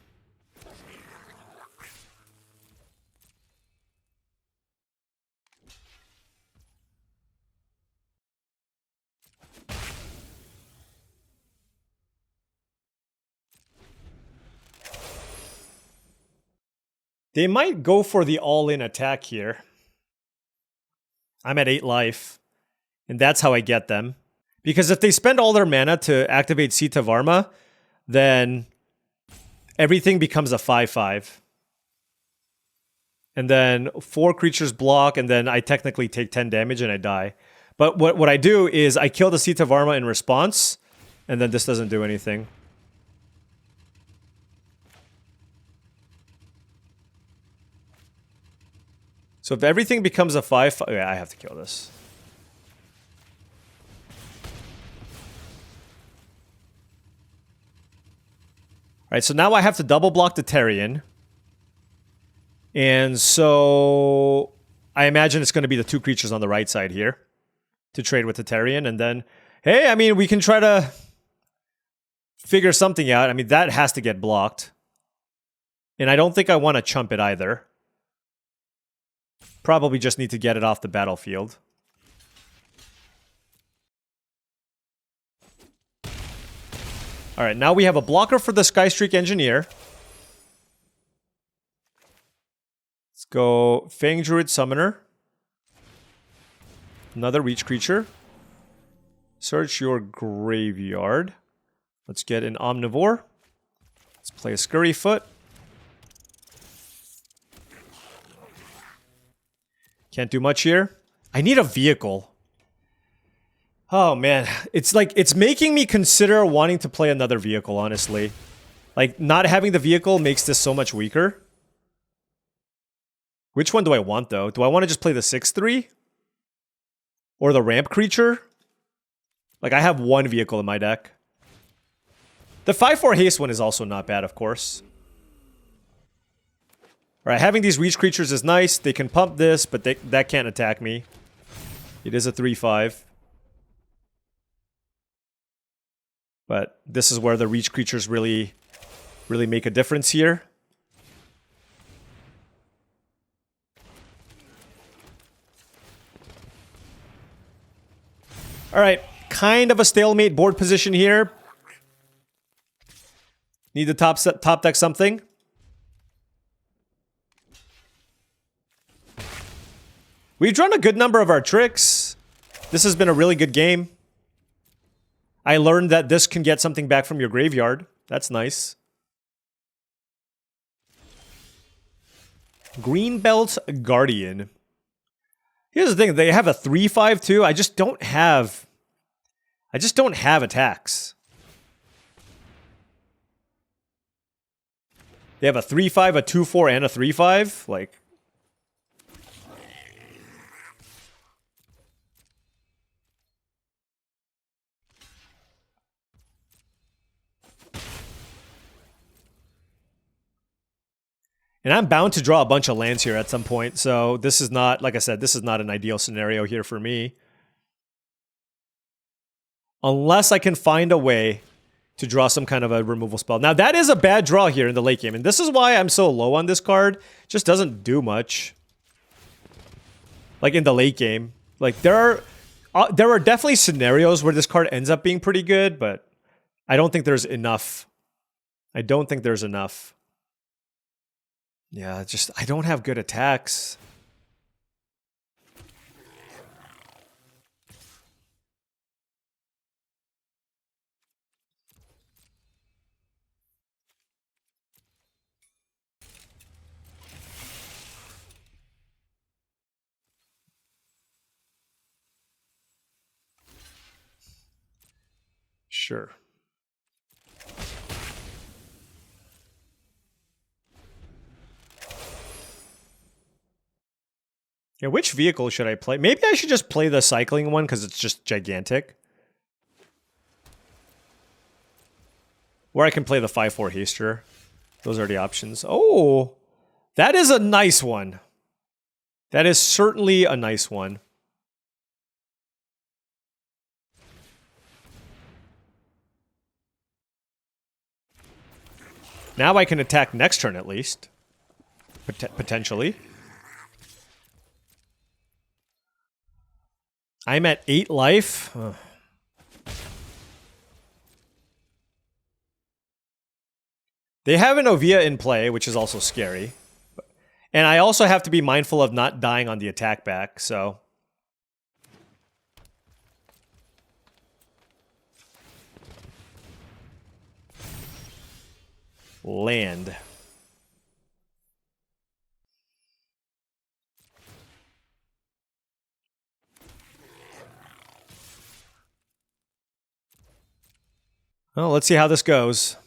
They might go for the all-in attack here. I'm at 8 life. And that's how I get them. Because if they spend all their mana to activate Seat of Varma, then everything becomes a 5/5. And then 4 creatures block, and then I technically take 10 damage and I die. But what I do is I kill the Seat of Varma in response, and then this doesn't do anything. So if everything becomes a 5/5... Yeah, I have to kill this. Alright, so now I have to double block the Tarion. And so I imagine it's going to be the 2 creatures on the right side here to trade with the Tarion. And then, hey, I mean, we can try to figure something out. I mean, that has to get blocked. And I don't think I want to chump it either. Probably just need to get it off the battlefield. Alright, now we have a blocker for the Skystreak Engineer. Let's go Fang Druid Summoner. Another Reach creature. Search your graveyard. Let's get an Omnivore. Let's play a Scurryfoot. Can't do much here. I need a vehicle. Oh man, it's like, it's making me consider wanting to play another vehicle, honestly. Like, not having the vehicle makes this so much weaker. Which one do I want, though? Do I want to just play the 6/3? Or the ramp creature? Like, I have 1 vehicle in my deck. The 5/4 haste one is also not bad, of course. Alright, having these reach creatures is nice. They can pump this, but that can't attack me. It is a 3/5. But this is where the reach creatures really make a difference here. Alright, kind of a stalemate board position here. Need to top deck something. We've drawn a good number of our tricks. This has been a really good game. I learned that this can get something back from your graveyard. That's nice. Greenbelt Guardian. Here's the thing, they have a 3/5 too. I just don't have attacks. They have a 3/5, a 2/4, and a 3/5. Like, and I'm bound to draw a bunch of lands here at some point, so this is not, like I said, this is not an ideal scenario here for me. Unless I can find a way to draw some kind of a removal spell. Now, that is a bad draw here in the late game, and this is why I'm so low on this card. It just doesn't do much. Like, in the late game. Like, there are definitely scenarios where this card ends up being pretty good, but I don't think there's enough. I don't think there's enough. Yeah, just I don't have good attacks. Sure. Yeah, which vehicle should I play? Maybe I should just play the cycling one because it's just gigantic. Or I can play the 5/4 haster. Those are the options. Oh, that is a nice one. That is certainly a nice one. Now I can attack next turn at least. Potentially. I'm at 8 life. Ugh. They have an Ovia in play, which is also scary. And I also have to be mindful of not dying on the attack back, so... Land. Well, let's see how this goes.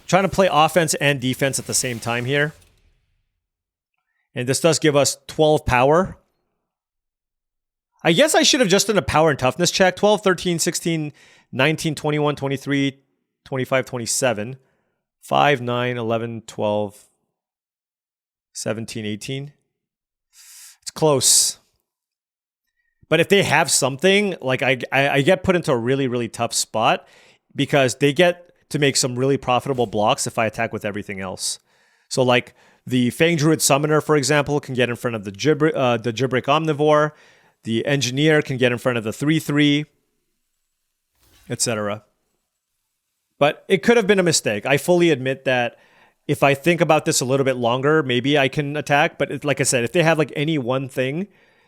Trying to play offense and defense at the same time here. And this does give us 12 power. I guess I should have just done a power and toughness check. 12, 13, 16, 19, 21, 23, 25, 27. 5, 9, 11, 12, 17, 18. It's close. But if they have something, like I get put into a really, really tough spot because they get to make some really profitable blocks if I attack with everything else. So like the Fang Druid Summoner, for example, can get in front of the Gibrick Omnivore. The Engineer can get in front of the 3/3, etc. But it could have been a mistake. I fully admit that if I think about this a little bit longer, maybe I can attack. But like I said, if they have like any one thing,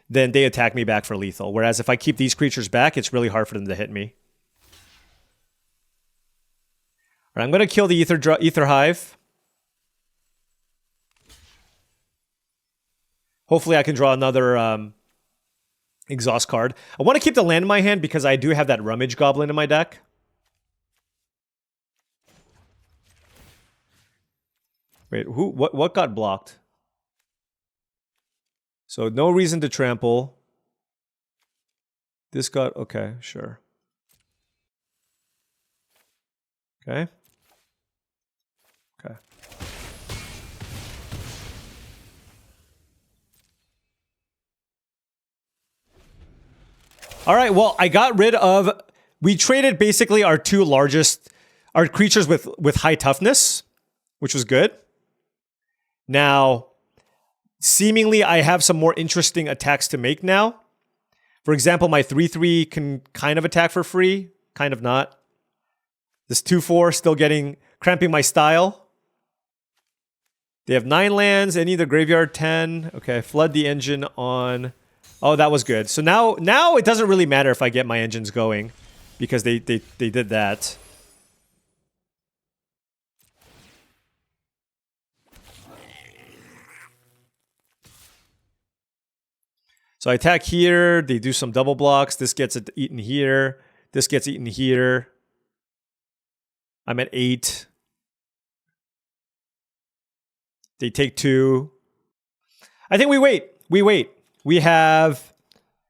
then they attack me back for lethal. Whereas if I keep these creatures back, it's really hard for them to hit me. All right, I'm going to kill the Ether Hive. Hopefully I can draw another exhaust card. I want to keep the land in my hand because I do have that Rummage Goblin in my deck. Wait, what got blocked? So no reason to trample. This got, okay, sure. Okay. Okay. All right, well, I got rid of, we traded basically our two largest, our creatures with high toughness, which was good. Now, seemingly I have some more interesting attacks to make now. For example, my 3/3 can kind of attack for free, kind of not. This 2/4 still cramping my style. They have 9 lands, they need the graveyard 10. Okay, flood the engine on. Oh, that was good. So now it doesn't really matter if I get my engines going because they did that. So I attack here, they do some double blocks, this gets eaten here, this gets eaten here. I'm at 8. They take 2. I think we wait. We have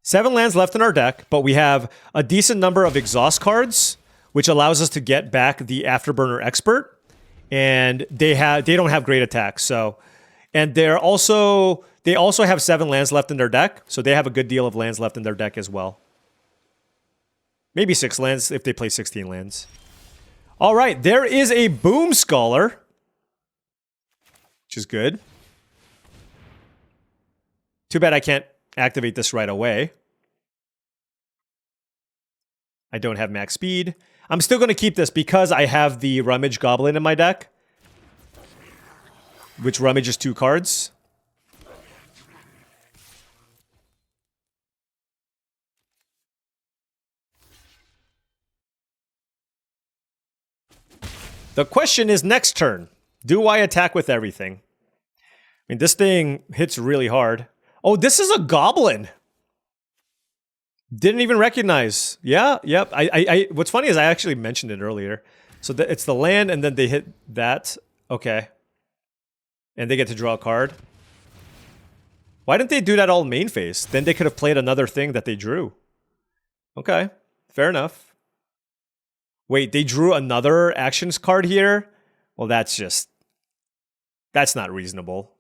7 lands left in our deck, but we have a decent number of exhaust cards, which allows us to get back the Afterburner Expert. And they don't have great attacks, so, and they also have 7 lands left in their deck, so they have a good deal of lands left in their deck as well. Maybe 6 lands if they play 16 lands. All right, there is a Boom Scholar, which is good. Too bad I can't activate this right away. I don't have max speed. I'm still going to keep this because I have the Rummage Goblin in my deck. which rummages 2 cards. The question is next turn. Do I attack with everything? I mean, this thing hits really hard. Oh, this is a goblin. Didn't even recognize. Yeah, yep. What's funny is I actually mentioned it earlier. So it's the land and then they hit that. Okay. And they get to draw a card. Why didn't they do that all main phase? Then they could have played another thing that they drew. Okay, fair enough. Wait, they drew another actions card here? Well, that's not reasonable.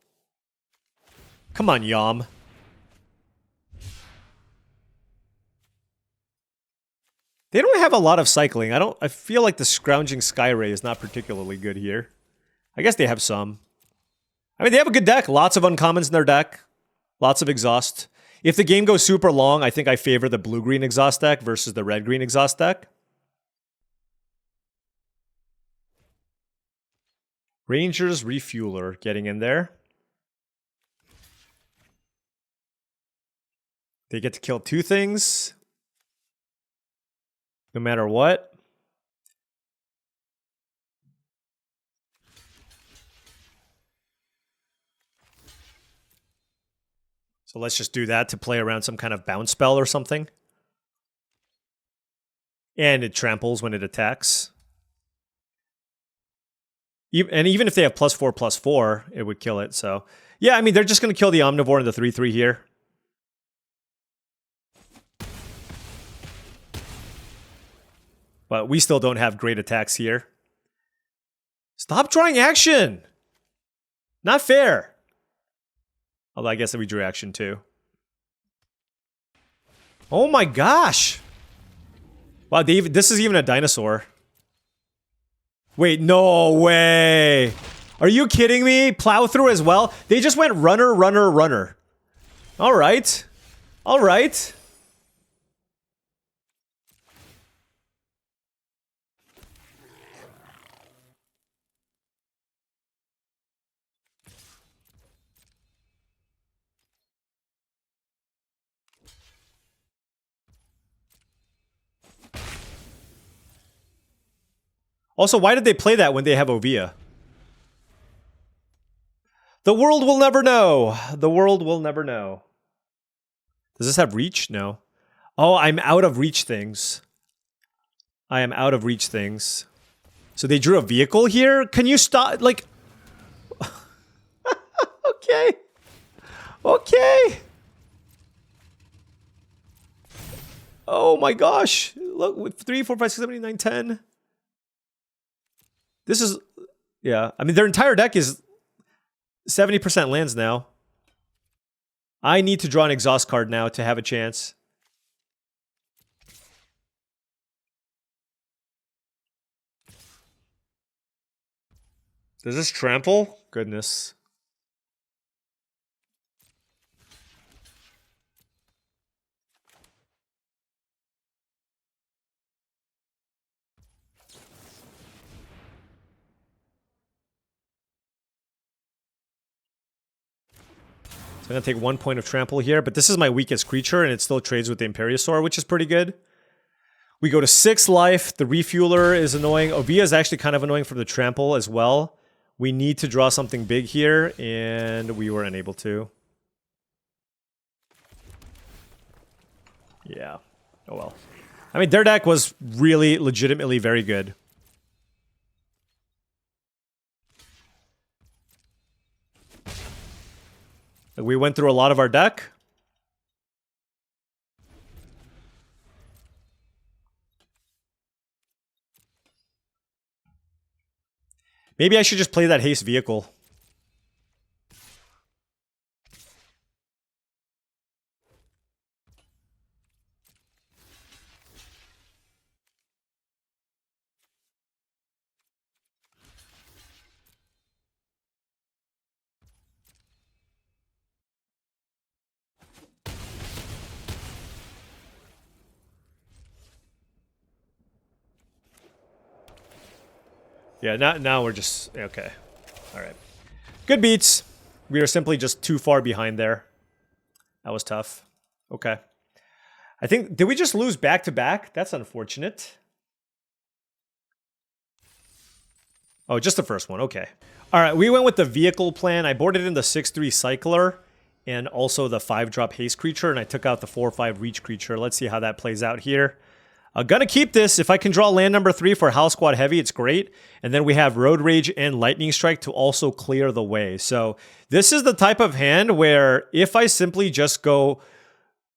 Come on, Yom. They don't have a lot of cycling. I feel like the Scrounging Skyray is not particularly good here. I guess they have some. I mean, they have a good deck. Lots of uncommons in their deck. Lots of exhaust. If the game goes super long, I think I favor the blue-green exhaust deck versus the red-green exhaust deck. Rangers Refueler getting in there. They get to kill 2 things. No matter what. So let's just do that to play around some kind of bounce spell or something. And it tramples when it attacks. And even if they have +4/+4, it would kill it. So, yeah, I mean, they're just going to kill the Omnivore and the 3/3 here. But we still don't have great attacks here. Stop drawing action! Not fair. Although I guess we drew action too. Oh my gosh! Wow, this is even a dinosaur. Wait, no way! Are you kidding me? Plow through as well? They just went runner, runner, runner. Alright. Alright. Also, why did they play that when they have Ovia? The world will never know. The world will never know. Does this have reach? No. Oh, I'm out of reach things. I am out of reach things. So they drew a vehicle here? Can you stop? Like... okay. Okay. Oh my gosh. Look, 3, 4, 5, 6, 7, 8, 9, 10. This is... yeah. I mean, their entire deck is 70% lands now. I need to draw an exhaust card now to have a chance. Does this trample? Goodness. So I'm going to take 1 point of trample here, but this is my weakest creature, and it still trades with the Imperiosaur, which is pretty good. We go to 6 life. The Refueler is annoying. Ovia is actually kind of annoying from the trample as well. We need to draw something big here, and we were unable to. Yeah. Oh well. I mean, their deck was really legitimately very good. We went through a lot of our deck. Maybe I should just play that haste vehicle. Yeah, now we're just... okay. Alright. Good beats. We are simply just too far behind there. That was tough. Okay. I think, did we just lose back to back? That's unfortunate. Oh, just the first one. Okay. All right, we went with the vehicle plan. I boarded in the 6/3 cycler and also the 5-drop haste creature, and I took out the 4/5 reach creature. Let's see how that plays out here. Gonna keep this. If I can draw land number 3 for House Squad Heavy, it's great. And then we have Road Rage and Lightning Strike to also clear the way. So this is the type of hand where if I simply just go,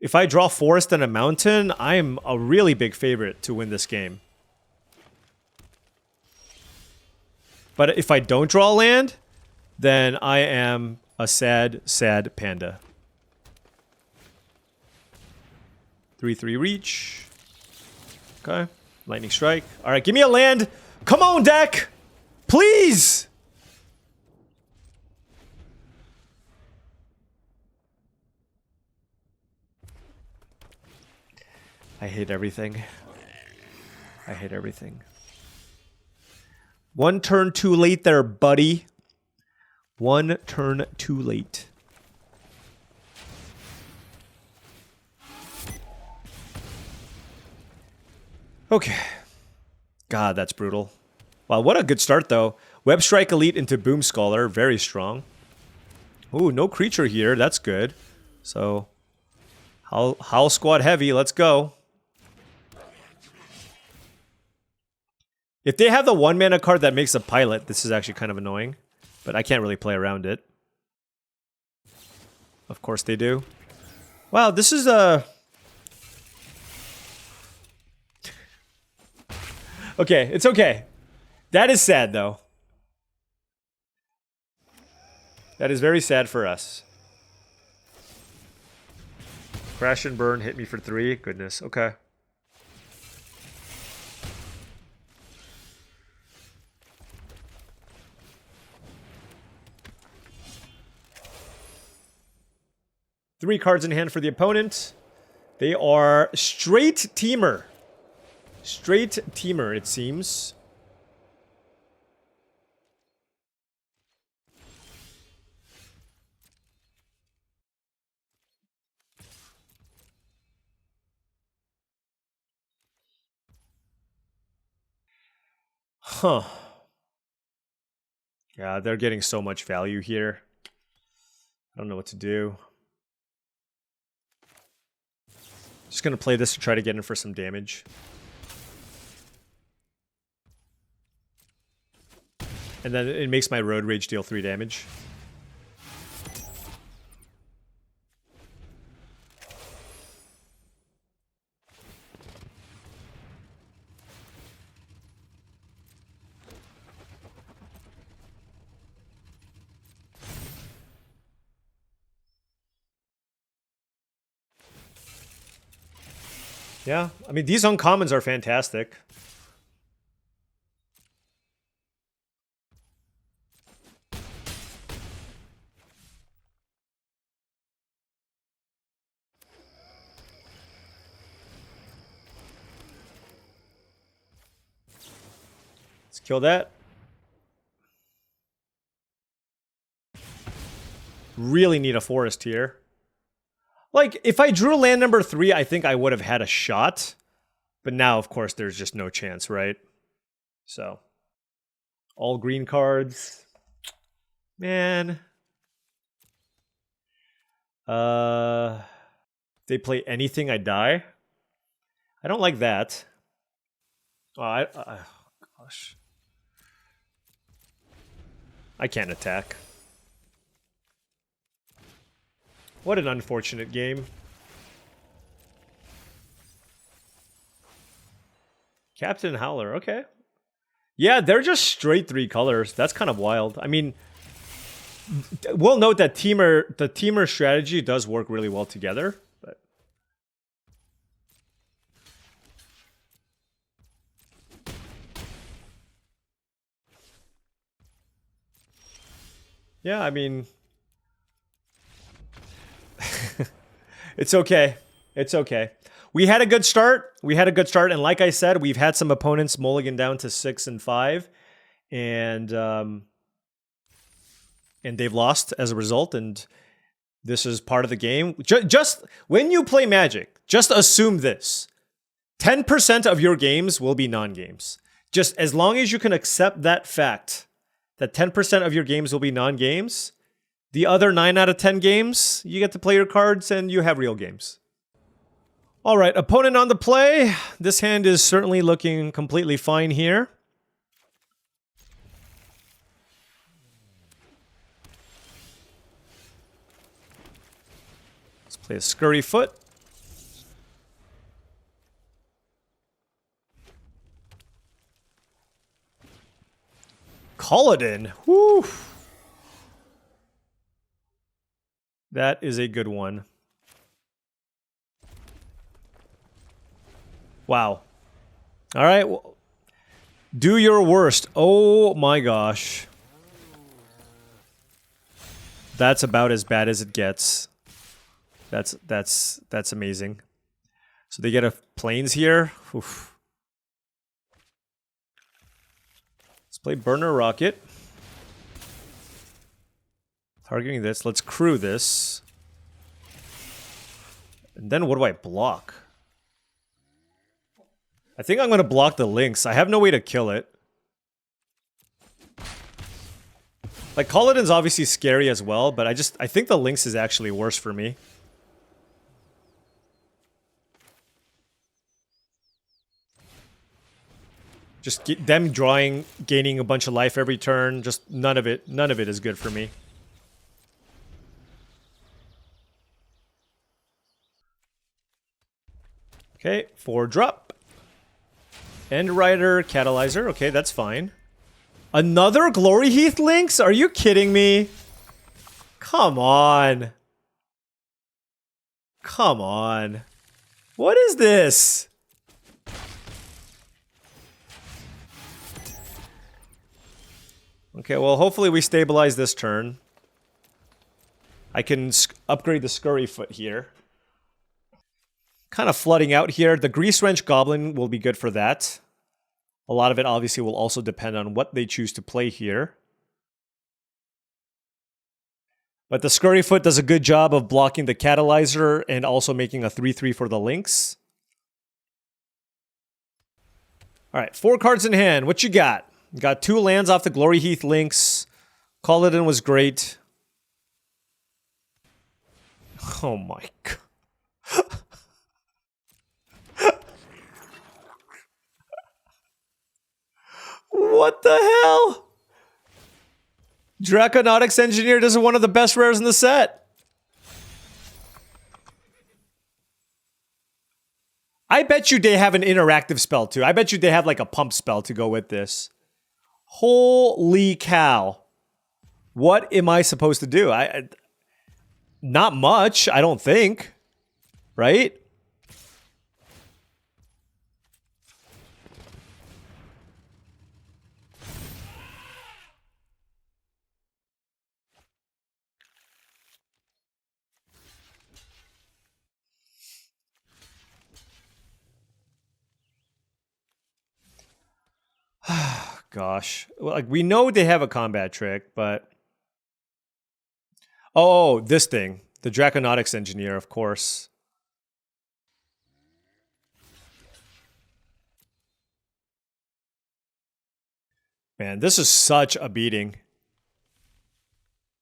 if I draw Forest and a Mountain, I'm a really big favorite to win this game. But if I don't draw land, then I am a sad, sad panda. 3/3 reach. Okay. Lightning Strike. All right, give me a land. Come on, deck. Please. I hate everything. I hate everything. One turn too late there, buddy. One turn too late. Okay. God, that's brutal. Wow, what a good start, though. Web Strike Elite into Boom Scholar. Very strong. Ooh, no creature here. That's good. So, Howl Squad Heavy. Let's go. If they have the 1-mana card that makes a pilot, this is actually kind of annoying. But I can't really play around it. Of course they do. Wow, this is a... Okay, it's okay. That is sad, though. That is very sad for us. Crash and Burn hit me for 3. Goodness, okay. Three cards in hand for the opponent. They are straight teamer. Straight teamer, it seems. Huh. Yeah, they're getting so much value here. I don't know what to do. Just gonna play this to try to get in for some damage. And then it makes my Road Rage deal 3 damage. Yeah, I mean, these uncommons are fantastic. Let's kill that. Really need a forest here. Like, if I drew land number 3, I think I would have had a shot. But now, of course, there's just no chance, right? So, all green cards. Man. If they play anything, I die. I don't like that. Oh, gosh. I can't attack. What an unfortunate game. Captain Howler, okay. Yeah, they're just straight 3 colors. That's kind of wild. I mean, we'll note that the teamer strategy does work really well together. But yeah, I mean, it's okay. It's okay. We had a good start. And like I said, we've had some opponents mulligan down to 6 and 5. And And they've lost as a result, and this is part of the game. Just when you play Magic, just assume this. 10% of your games will be non-games. Just as long as you can accept that fact, that 10% of your games will be non-games, the other 9 out of 10 games, you get to play your cards and you have real games. All right, opponent on the play. This hand is certainly looking completely fine here. Let's play a Scurry Foot. Culloden. Whew. That is a good one. Wow. All right. Well, do your worst. Oh my gosh. That's about as bad as it gets. That's amazing. So they get a plains here. Oof. Let's play Burner Rocket. Targeting this. Let's crew this. And then what do I block? I think I'm going to block the Lynx. I have no way to kill it. Like, Culloden's obviously scary as well, but I think the Lynx is actually worse for me. Just them drawing, gaining a bunch of life every turn. Just none of it is good for me. Okay, 4-drop. End Rider, Catalyzer. Okay, that's fine. Another Glory Heath Lynx? Are you kidding me? Come on. Come on. What is this? Okay, well, hopefully we stabilize this turn. I can upgrade the Scurry Foot here. Kind of flooding out here. The Grease Wrench Goblin will be good for that. A lot of it obviously will also depend on what they choose to play here. But the Scurry Foot does a good job of blocking the Catalyzer and also making a 3/3 for the Lynx. Alright, 4 cards in hand. What you got? You got 2 lands off the Glory Heath Lynx. Culloden was great. Oh my god. What the hell? Draconautics Engineer is one of the best rares in the set. I bet you they have an interactive spell too. I bet you they have like a pump spell to go with this. Holy cow. What am I supposed to do? Not much, I don't think. Right? Gosh. Well, like, we know they have a combat trick, but... Oh, this thing. The Draconautics Engineer, of course. Man, this is such a beating.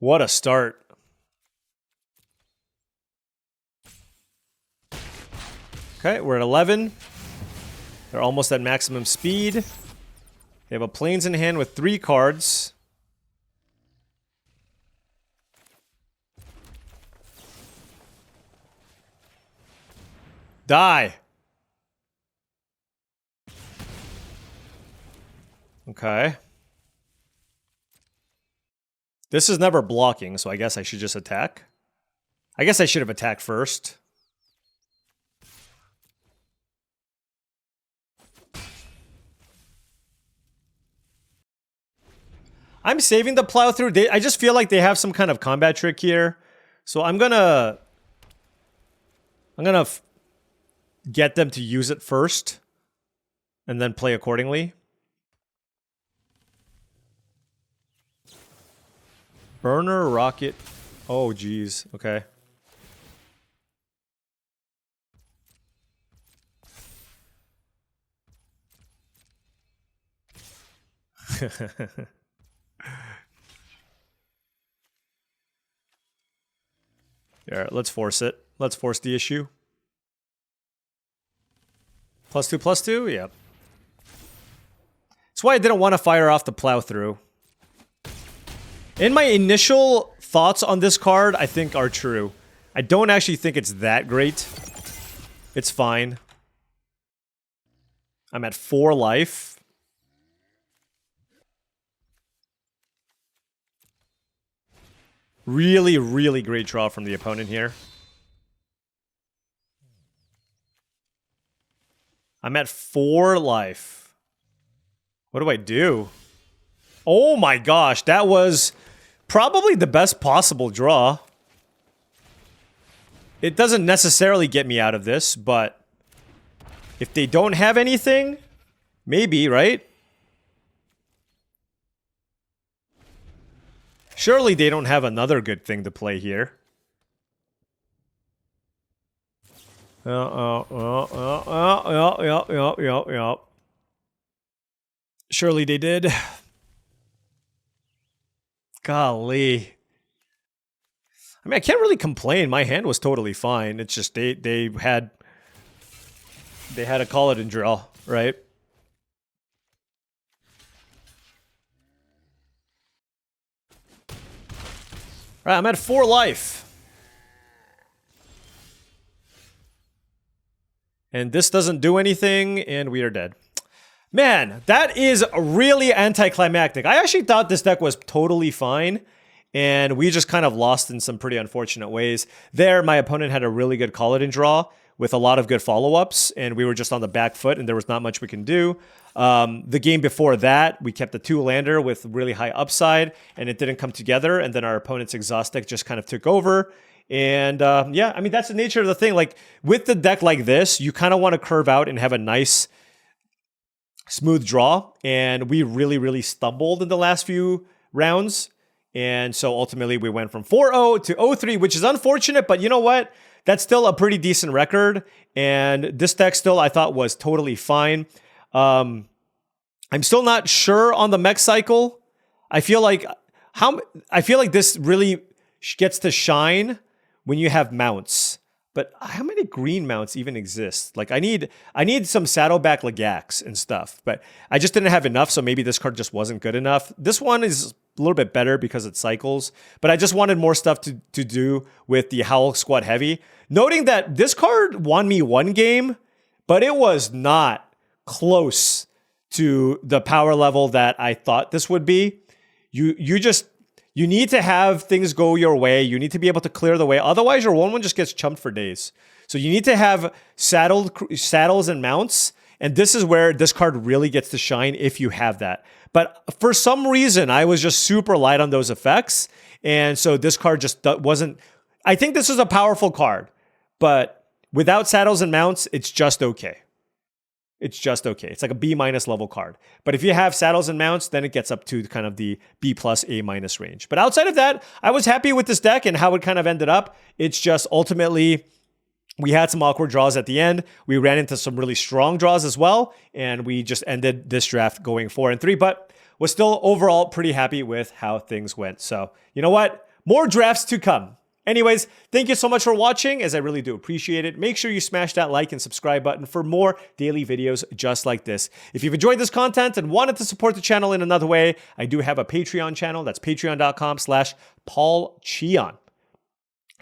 What a start. Okay, we're at 11. They're almost at maximum speed. They have a plains in hand with 3 cards. Die! Okay. This is never blocking, so I guess I should just attack. I guess I should have attacked first. I'm saving the plow through. I just feel like they have some kind of combat trick here. So I'm gonna get them to use it first. And then play accordingly. Burner, rocket. Oh, geez. Okay. Alright, let's force it. Let's force the issue. +2/+2? Yep. That's why I didn't want to fire off the plow through. In my initial thoughts on this card, I think are true. I don't actually think it's that great. It's fine. I'm at 4 life. Really, really great draw from the opponent here. I'm at 4 life. What do I do? Oh my gosh, that was probably the best possible draw. It doesn't necessarily get me out of this, but if they don't have anything, maybe, right? Surely they don't have another good thing to play here. Surely they did. Golly. I mean, I can't really complain. My hand was totally fine. It's just they had to call it and draw, right? All right, I'm at 4 life. And this doesn't do anything, and we are dead. Man, that is really anticlimactic. I actually thought this deck was totally fine, and we just kind of lost in some pretty unfortunate ways. There, my opponent had a really good call it and draw with a lot of good follow-ups, and we were just on the back foot, and there was not much we can do. The game before that, we kept the 2-lander with really high upside, and it didn't come together, and then our opponent's exhaust deck just kind of took over. And yeah, I mean, that's the nature of the thing. Like, with the deck like this, you kind of want to curve out and have a nice, smooth draw, and we really, really stumbled in the last few rounds. And so ultimately, we went from 4-0 to 0-3, which is unfortunate, but you know what? That's still a pretty decent record, and this deck still, I thought, was totally fine. I'm still not sure on the mech cycle. I feel like this really gets to shine when you have mounts. But how many green mounts even exist? Like, I need some Saddleback Legax and stuff, but I just didn't have enough, so maybe this card just wasn't good enough. This one is a little bit better because it cycles, but I just wanted more stuff to do with the Howl Squad Heavy. Noting that this card won me 1 game, but it was not close to the power level that I thought this would be. You need to have things go your way. You need to be able to clear the way. Otherwise, your 1-1 just gets chumped for days. So you need to have saddles and mounts, and this is where this card really gets to shine if you have that. But for some reason, I was just super light on those effects, and so this card just wasn't... I think this is a powerful card, but without saddles and mounts, it's just okay. It's just okay. It's like a B- level card. But if you have saddles and mounts, then it gets up to kind of the B+, A- range. But outside of that, I was happy with this deck and how it kind of ended up. It's just ultimately, we had some awkward draws at the end. We ran into some really strong draws as well. And we just ended this draft going 4-3. But was still overall pretty happy with how things went. So, you know what? More drafts to come. Anyways, thank you so much for watching, as I really do appreciate it. Make sure you smash that like and subscribe button for more daily videos just like this. If you've enjoyed this content and wanted to support the channel in another way, I do have a Patreon channel. That's patreon.com/paulcheon.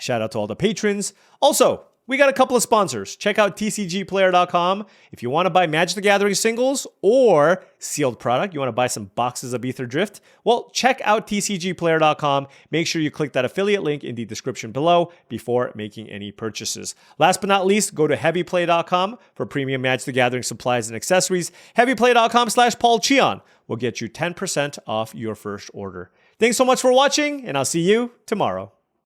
Shout out to all the patrons. Also, we got a couple of sponsors. Check out TCGplayer.com. If you want to buy Magic the Gathering singles or sealed product, you want to buy some boxes of Aetherdrift, well, check out TCGplayer.com. Make sure you click that affiliate link in the description below before making any purchases. Last but not least, go to heavyplay.com for premium Magic the Gathering supplies and accessories. Heavyplay.com/paulcheon will get you 10% off your first order. Thanks so much for watching, and I'll see you tomorrow.